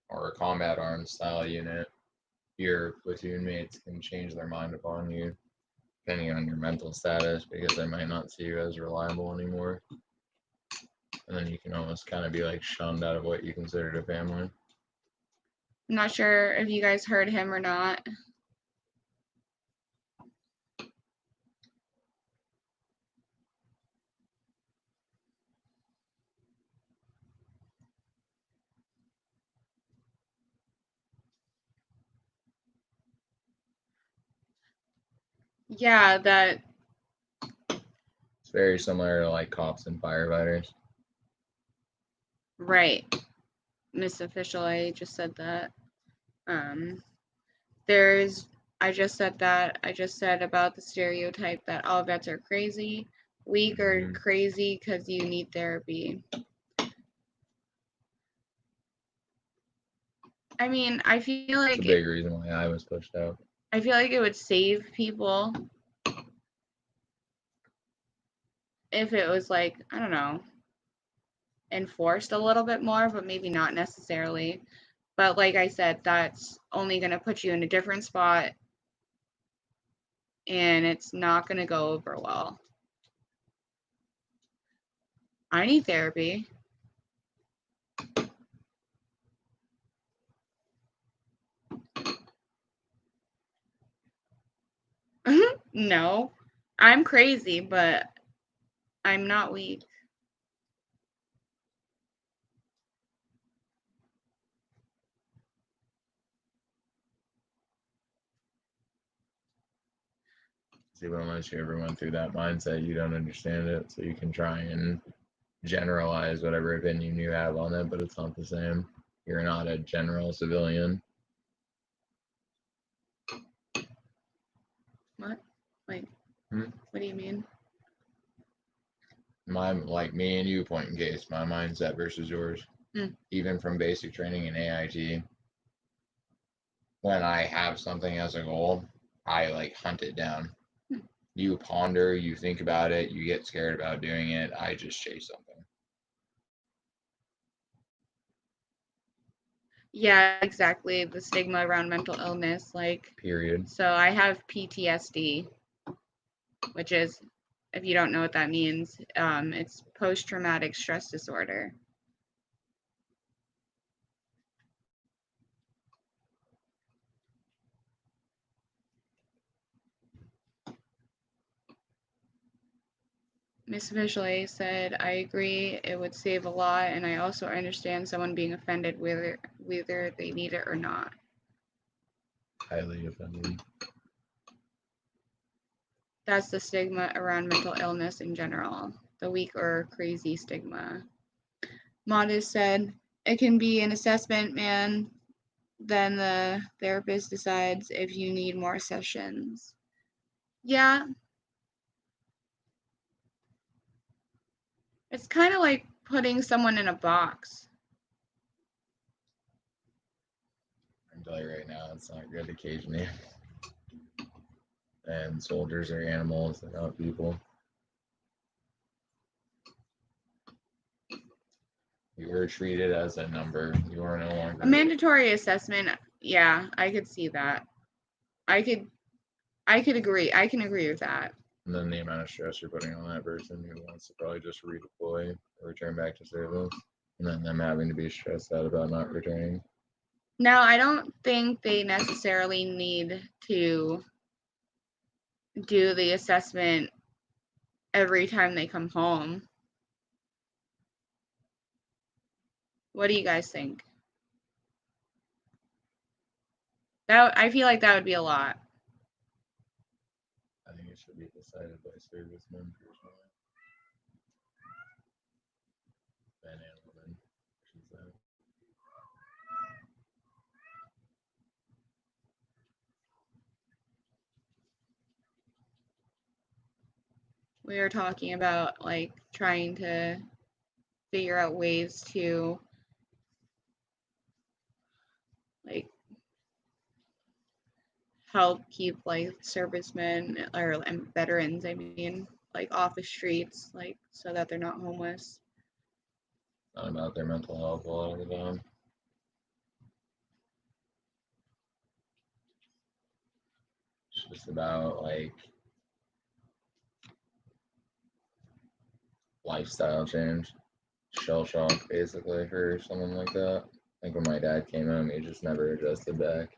or a combat arms style unit, your platoon mates can change their mind upon you, depending on your mental status, because they might not see you as reliable anymore. And then you can almost kind of be like shunned out of what you considered a family. I'm not sure if you guys heard him or not. Yeah, that. It's very similar to like cops and firefighters. Right. Miss Official, I just said that. I just said that. I just said about the stereotype that all vets are crazy, weak, or crazy because you need therapy. I mean, I feel like it's a big reason why I was pushed out. I feel like it would save people if it was, like, I don't know, enforced a little bit more, but maybe not necessarily. But like I said, that's only going to put you in a different spot, and it's not going to go over well. I need therapy. No, I'm crazy, but I'm not weak. See, but unless you ever went through that mindset, you don't understand it. So you can try and generalize whatever opinion you have on it, but it's not the same. You're not a general civilian. What? Like, Hmm? what do you mean? Like me and you, point in case, my mindset versus yours. Even from basic training in AIT, when I have something as a goal, I like hunt it down. You ponder, you think about it, you get scared about doing it. I just chase something. Yeah, exactly. The stigma around mental illness, like, Period. so I have PTSD, which is, if you don't know what that means, it's post-traumatic stress disorder. Miss Visually said, I agree, it would save a lot, and I also understand someone being offended whether they need it or not. Highly offended. That's the stigma around mental illness in general, the weak or crazy stigma. Modest said, it can be an assessment, man. Then the therapist decides if you need more sessions. Yeah. It's kind of like putting someone in a box. I can tell you right now, it's not good to cage me. And soldiers are animals, they're not people. You were treated as a number. You are no longer A mandatory assessment, yeah, I could see that. I could agree. I can agree with that. And then the amount of stress you're putting on that person who wants to probably just redeploy or return back to service. And then them having to be stressed out about not returning. Now, I don't think they necessarily need to do the assessment every time they come home. What do you guys think? I feel like that would be a lot. I think it should be decided by servicemen personally. Men and women, I should say. We were talking about like trying to figure out ways to like help keep like servicemen or veterans, I mean, like off the streets, like so that they're not homeless. Not about their mental health a lot of the time. It's just about like lifestyle change, shell shock basically for someone like that. Like when my dad came home, he just never adjusted back.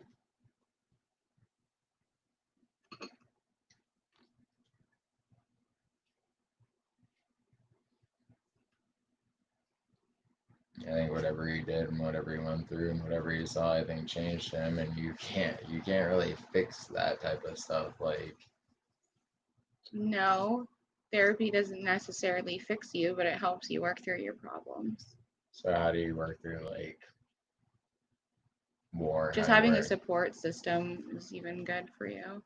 I think whatever he did and whatever he went through and whatever he saw, I think changed him. And you can't really fix that type of stuff. Like, No, therapy doesn't necessarily fix you, but it helps you work through your problems. so how do you work through like war? Just How do you having a work? support system is even good for you.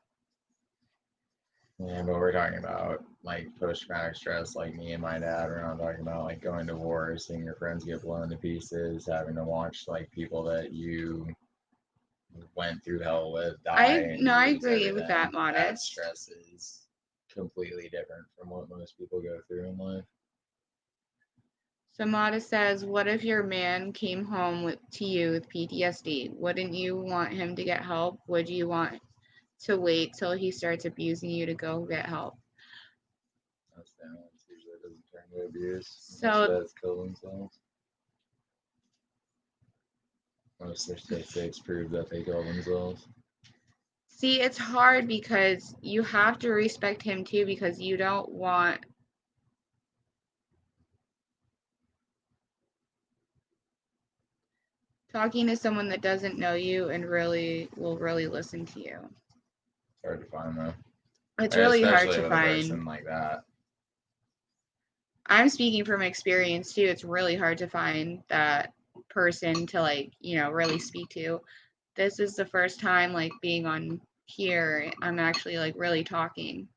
Yeah, but we're talking about like post-traumatic stress, like me and my dad. We're not talking about like going to war, seeing your friends get blown to pieces, having to watch like people that you went through hell with die. And I lose agree with everything. that, That Modest. stress is completely different from what most people go through in life. So Modest says, what if your man came home to you with PTSD? Wouldn't you want him to get help? Would you want to wait till he starts abusing you to go get help? That's the only ones usually doesn't turn to abuse. So- Most of that's kill themselves. Most of their statistics prove that they kill themselves. See, it's hard because you have to respect him too, because you don't want talking to someone that doesn't know you and will really listen to you. It's hard to find though. It's really hard Especially to with a find. person like that. I'm speaking from experience too. It's really hard to find that person to like, really speak to. This is the first time like being on here. I'm actually like really talking.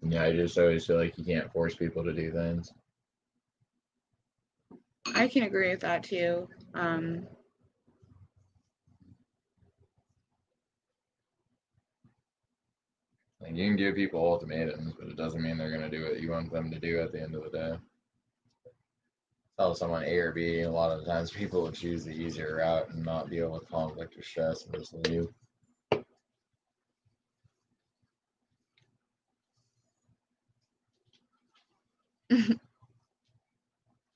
Yeah, I just always feel like you can't force people to do things. I can agree with that too. Like you can give people ultimatums, but it doesn't mean they're gonna do what you want them to do at the end of the day. Tell someone A or B, a lot of the times people will choose the easier route and not deal with conflict or stress and just leave.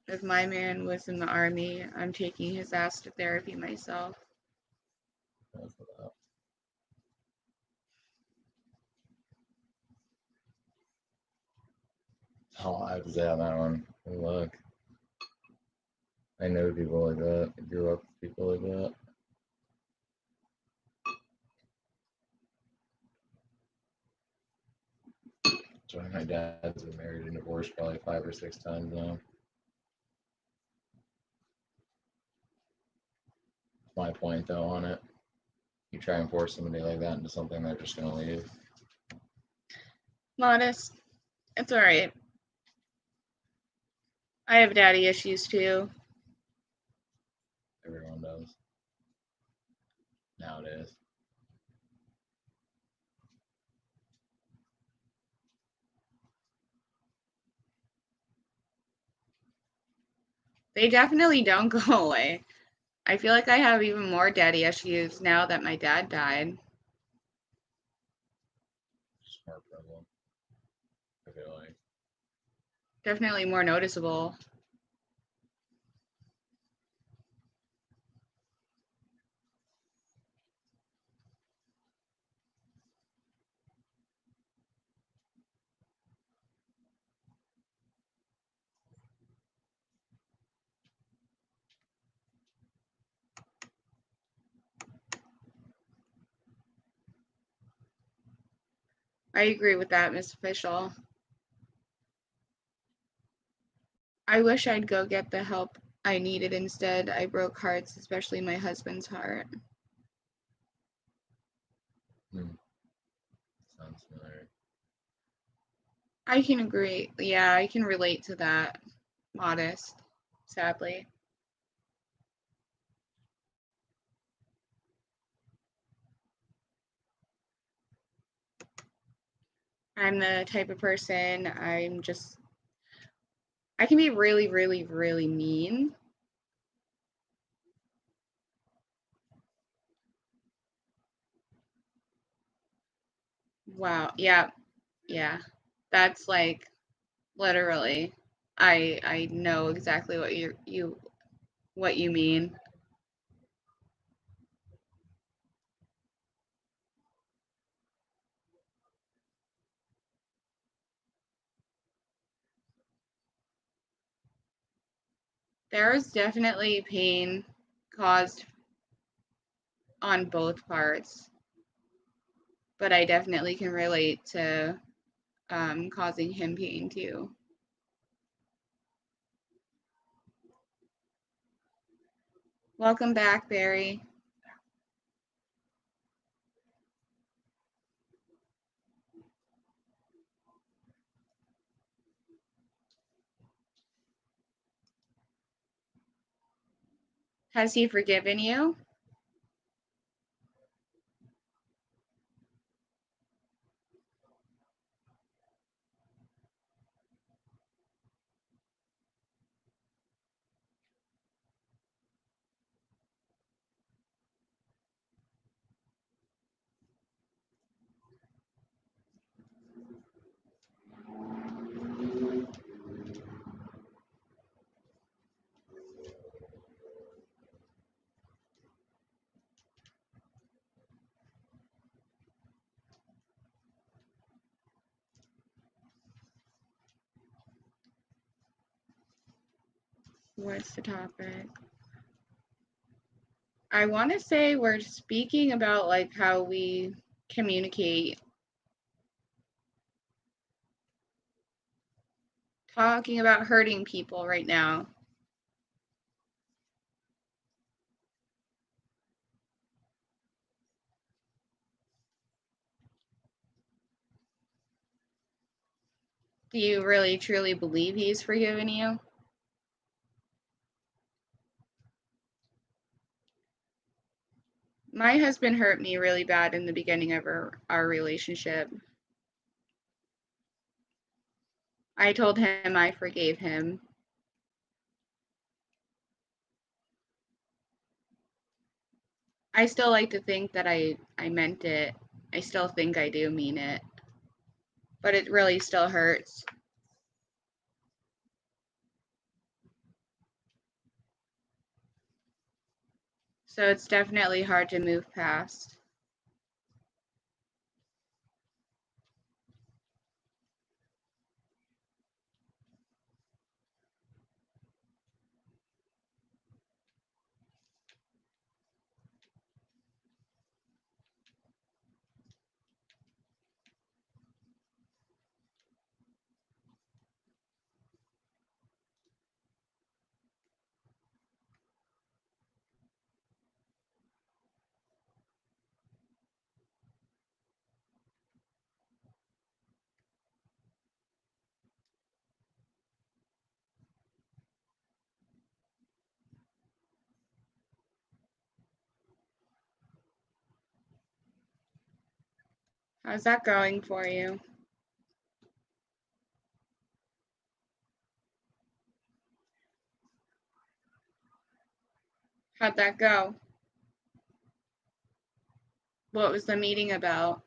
If my man was in the army, I'm taking his ass to therapy myself. That's what all I have to say on that one. Good luck. I know people like that. I grew up with people like that. That's why my dad's been married and divorced probably 5 or 6 times now. My point though on it. You try and force somebody like that into something, they're just gonna leave. Modest. It's alright. I have daddy issues too. Everyone does. Nowadays. They definitely don't go away. I feel like I have even more daddy issues now that my dad died. It's more prevalent. I feel like. Definitely more noticeable. I agree with that, Miss Official. I wish I'd go get the help I needed instead. I broke hearts, especially my husband's heart. Sounds familiar. I can agree. Yeah, I can relate to that. Modest, sadly. I'm the type of person, I can be really, really, really mean. Wow. Yeah. Yeah. That's like literally. I know exactly what you mean. There's definitely pain caused on both parts, but I definitely can relate to causing him pain too. Welcome back, Barry. Has he forgiven you? What's the topic? I want to say we're speaking about like how we communicate talking about hurting people right now. Do you really truly believe he's forgiven you? My husband hurt me really bad in the beginning of our relationship. I told him I forgave him. I still like to think that I meant it. I still think I do mean it. But it really still hurts. So it's definitely hard to move past. How's that going for you? How'd that go? What was the meeting about?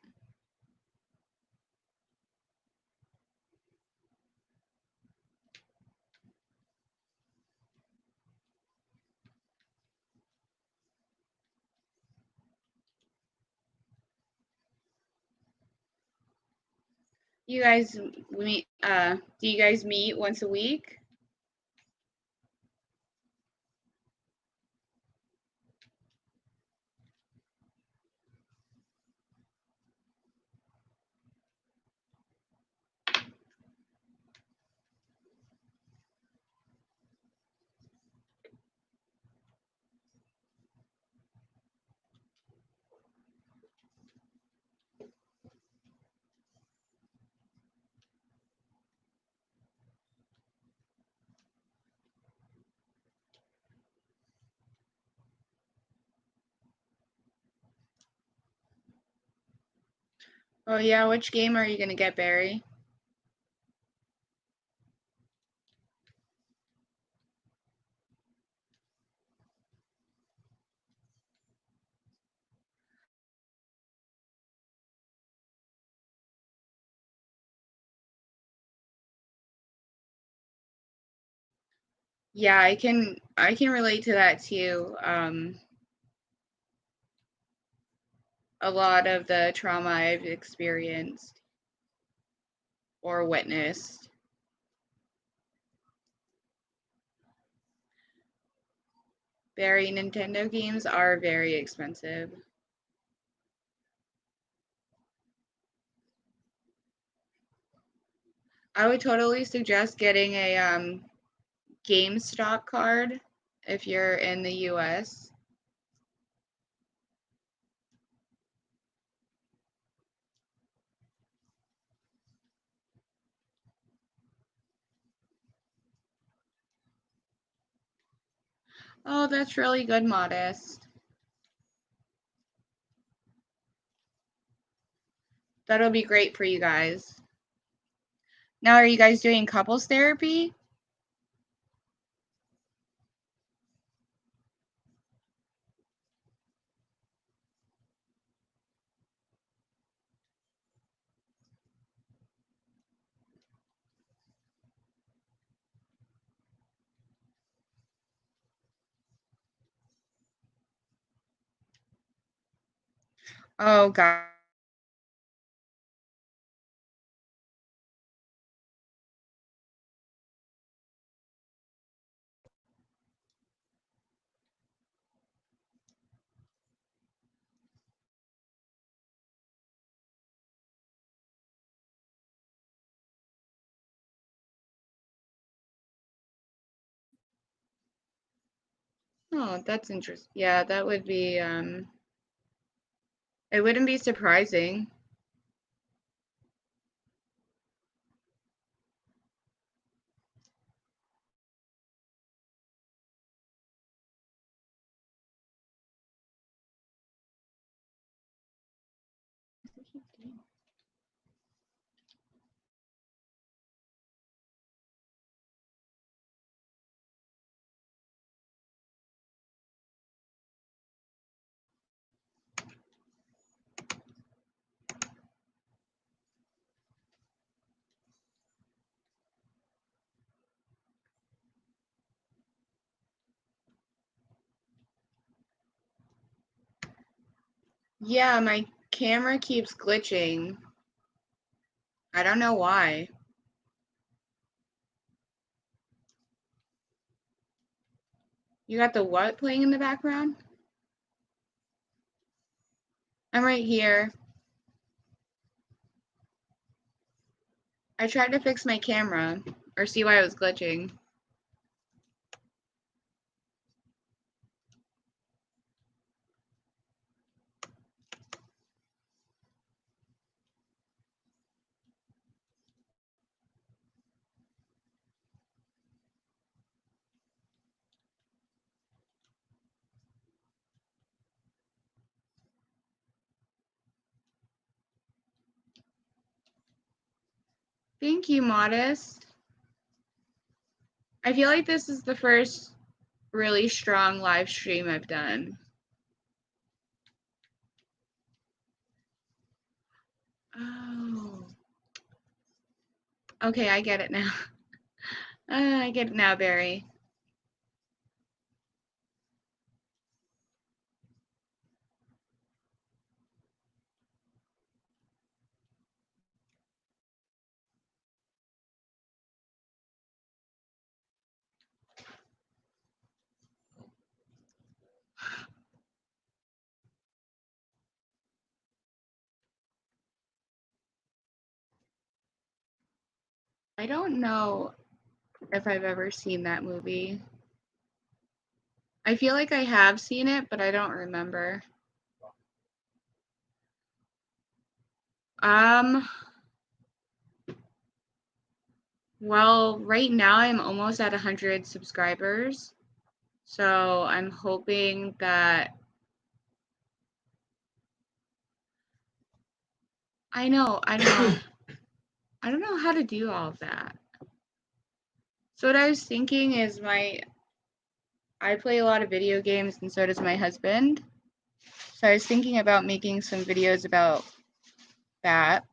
You guys meet do you guys meet once a week? Oh yeah, which game are you gonna get, Barry? Yeah, I can relate to that too. A lot of the trauma I've experienced or witnessed. Barry, Nintendo games are very expensive. I would totally suggest getting a GameStop card if you're in the US. Oh, that's really good, Modest. That'll be great for you guys. Now, are you guys doing couples therapy? Oh, God. Oh, that's interesting. Yeah, that would be, it wouldn't be surprising. Yeah, my camera keeps glitching. I don't know why. You got the what playing in the background? I'm right here. I tried to fix my camera or see why it was glitching. Thank you, Modest. I feel like this is the first really strong live stream I've done. Oh. Okay, I get it now. I get it now, Barry. I don't know if I've ever seen that movie. I feel like I have seen it, but I don't remember. Well, right now I'm almost at 100 subscribers. So I'm hoping that I know. I don't know how to do all of that. So what I was thinking is I play a lot of video games and so does my husband. So I was thinking about making some videos about that.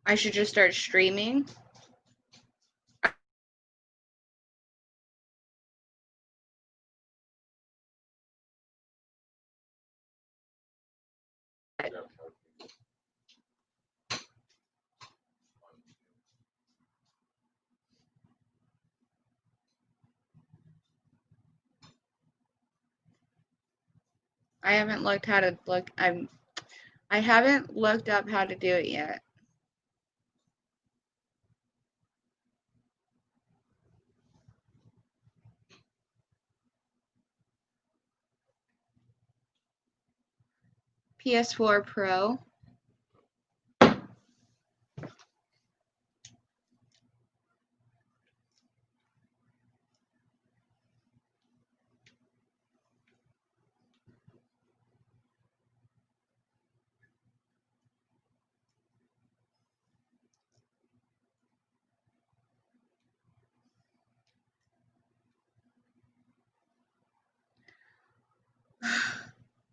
I should just start streaming. I haven't looked how to look. I haven't looked up how to do it yet. PS4 Pro.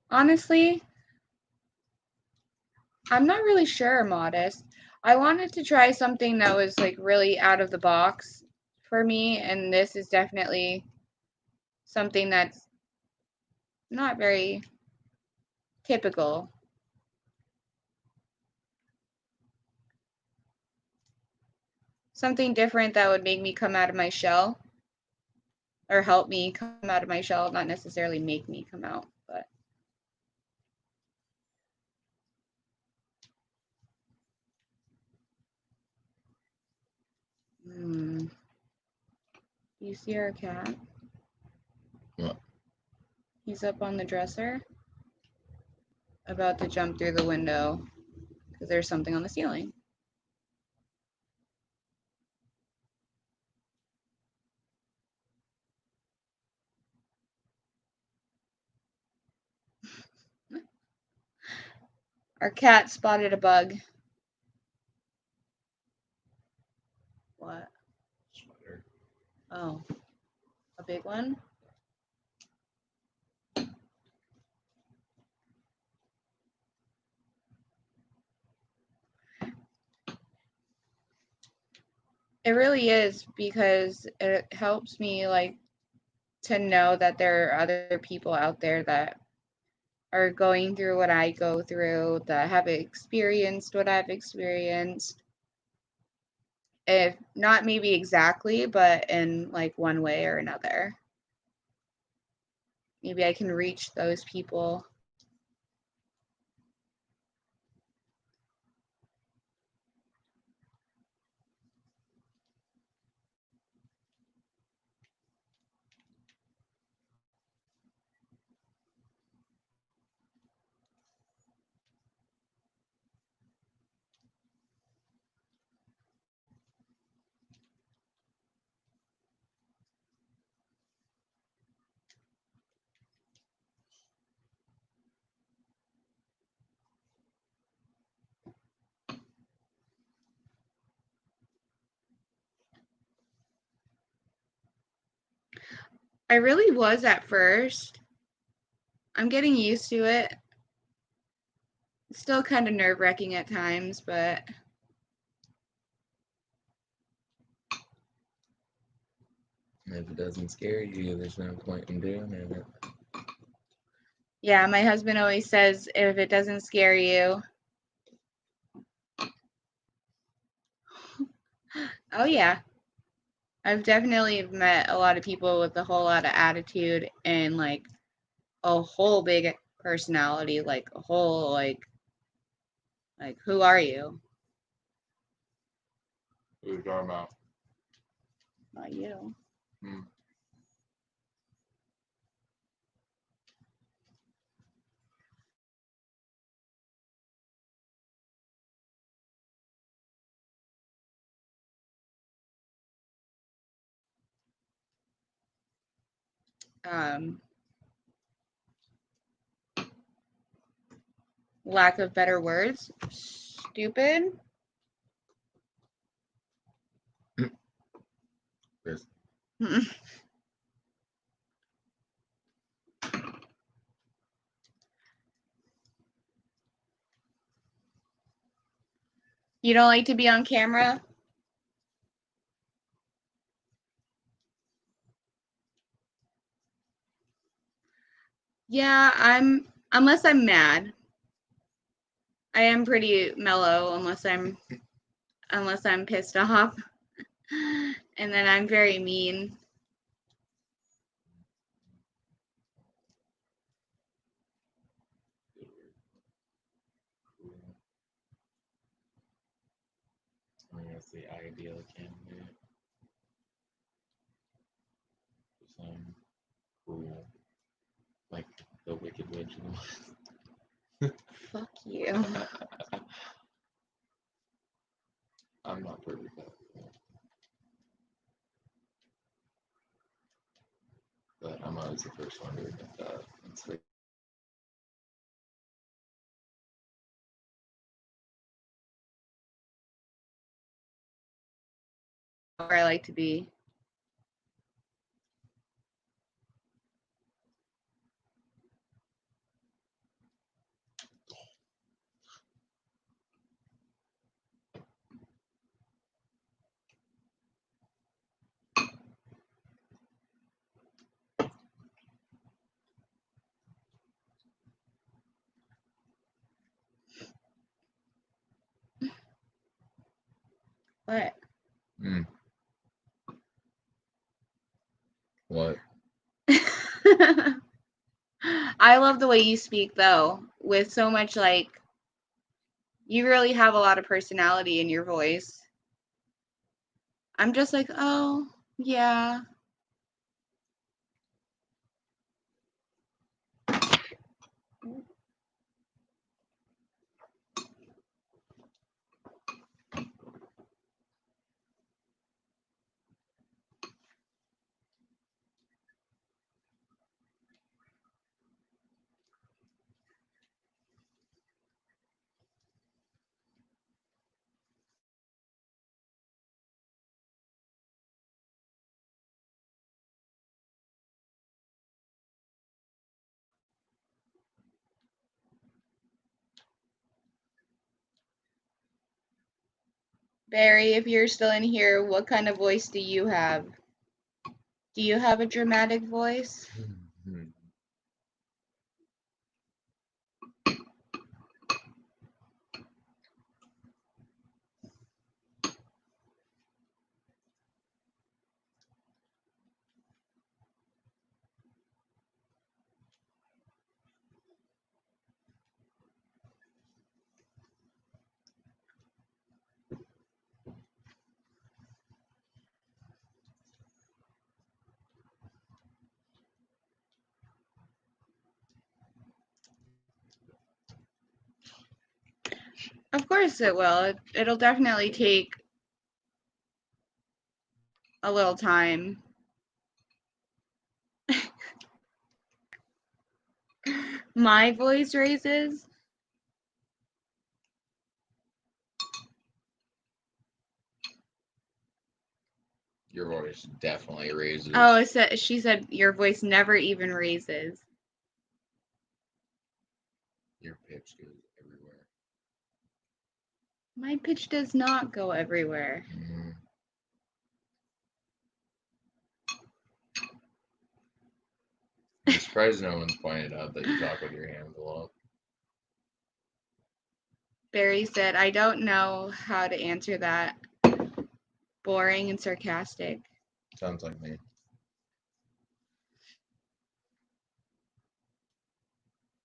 Honestly, I'm not really sure, Modest. I wanted to try something that was like really out of the box for me, and this is definitely something that's not very typical. Something different that would make me come out of my shell or help me come out of my shell, not necessarily make me come out, but you see our cat? What? He's up on the dresser, about to jump through the window because there's something on the ceiling. Our cat spotted a bug. What? Spider. Oh, a big one? It really is, because it helps me like to know that there are other people out there that are going through what I go through, that have experienced what I've experienced. If not maybe exactly, but in like one way or another. Maybe I can reach those people. I really was at first. I'm getting used to it. It's still kind of nerve-wracking at times, but If it doesn't scare you, there's no point in doing it. yeah, my husband always says if it doesn't scare you. Oh yeah. I've definitely met a lot of people with a whole lot of attitude and like a whole big personality, like a whole like who are you? What are you talking about? Not you. Hmm. Lack of better words. Stupid. Chris. You don't like to be on camera? Yeah, unless I'm mad. I am pretty mellow unless I'm pissed off. And then I'm very mean. I mean, that's the ideal candidate. Some cool, like the Wicked Witch. Fuck you. I'm not perfect at that, but I'm always the first one to admit that. It's like, Where I like to be. What? Hmm. What? I love the way you speak, though, with so much, like, you really have a lot of personality in your voice. I'm just like, oh, yeah. Barry, if you're still in here, what kind of voice do you have? Do you have a dramatic voice? Of course it will. It'll definitely take a little time. My voice raises. Your voice definitely raises. Oh, she said your voice never even raises. Your pitch goes everywhere. My pitch does not go everywhere. Mm. I'm surprised no one's pointed out that you talk with your hands a lot. Barry said, I don't know how to answer that. Boring and sarcastic. Sounds like me.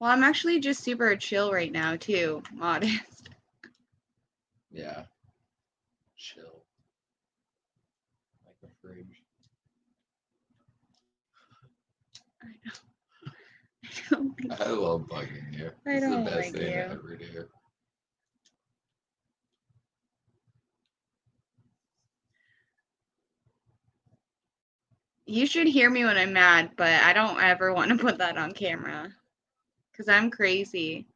Well, I'm actually just super chill right now, too. Modest. Yeah. Chill. Like a fridge. I don't think I love bugging you. I It's the don't best like thing you. to ever do. You should hear me when I'm mad, but I don't ever want to put that on camera. Because I'm crazy.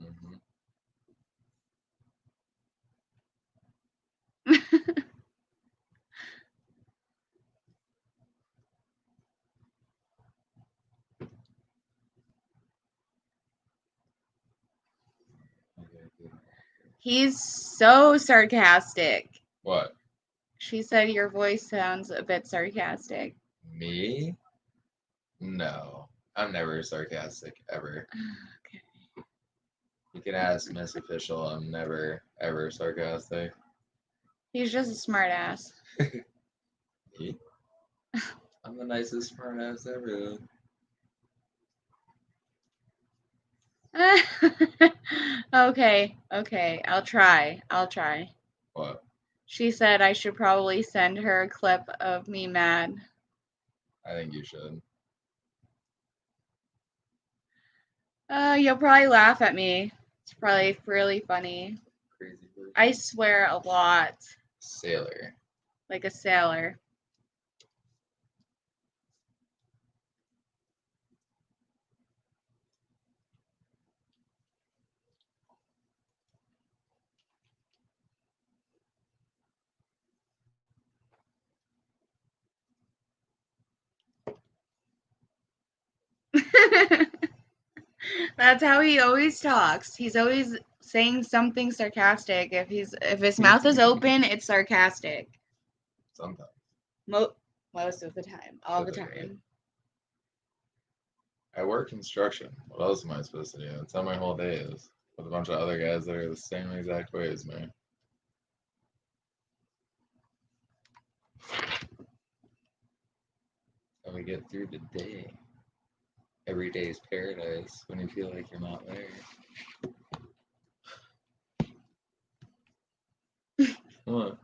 Mm-hmm. He's so sarcastic. What? She said your voice sounds a bit sarcastic. Me? No. I'm never sarcastic, ever. Okay. You can ask Miss Official, I'm never, ever sarcastic. He's just a smart ass. Me? I'm the nicest smart ass ever. Okay, I'll try. What? She said I should probably send her a clip of me mad. I think you should. You'll probably laugh at me. It's probably really funny. Crazy person. I swear a lot, Sailor. like a sailor. That's how he always talks. He's always saying something sarcastic. If his mouth is open, it's sarcastic. Sometimes. Most of the time, all the Typically. time. I work construction. What else am I supposed to do? That's how my whole day is. With a bunch of other guys that are the same exact way as me. how we get through the day. Every day is paradise when you feel like you're not there. What?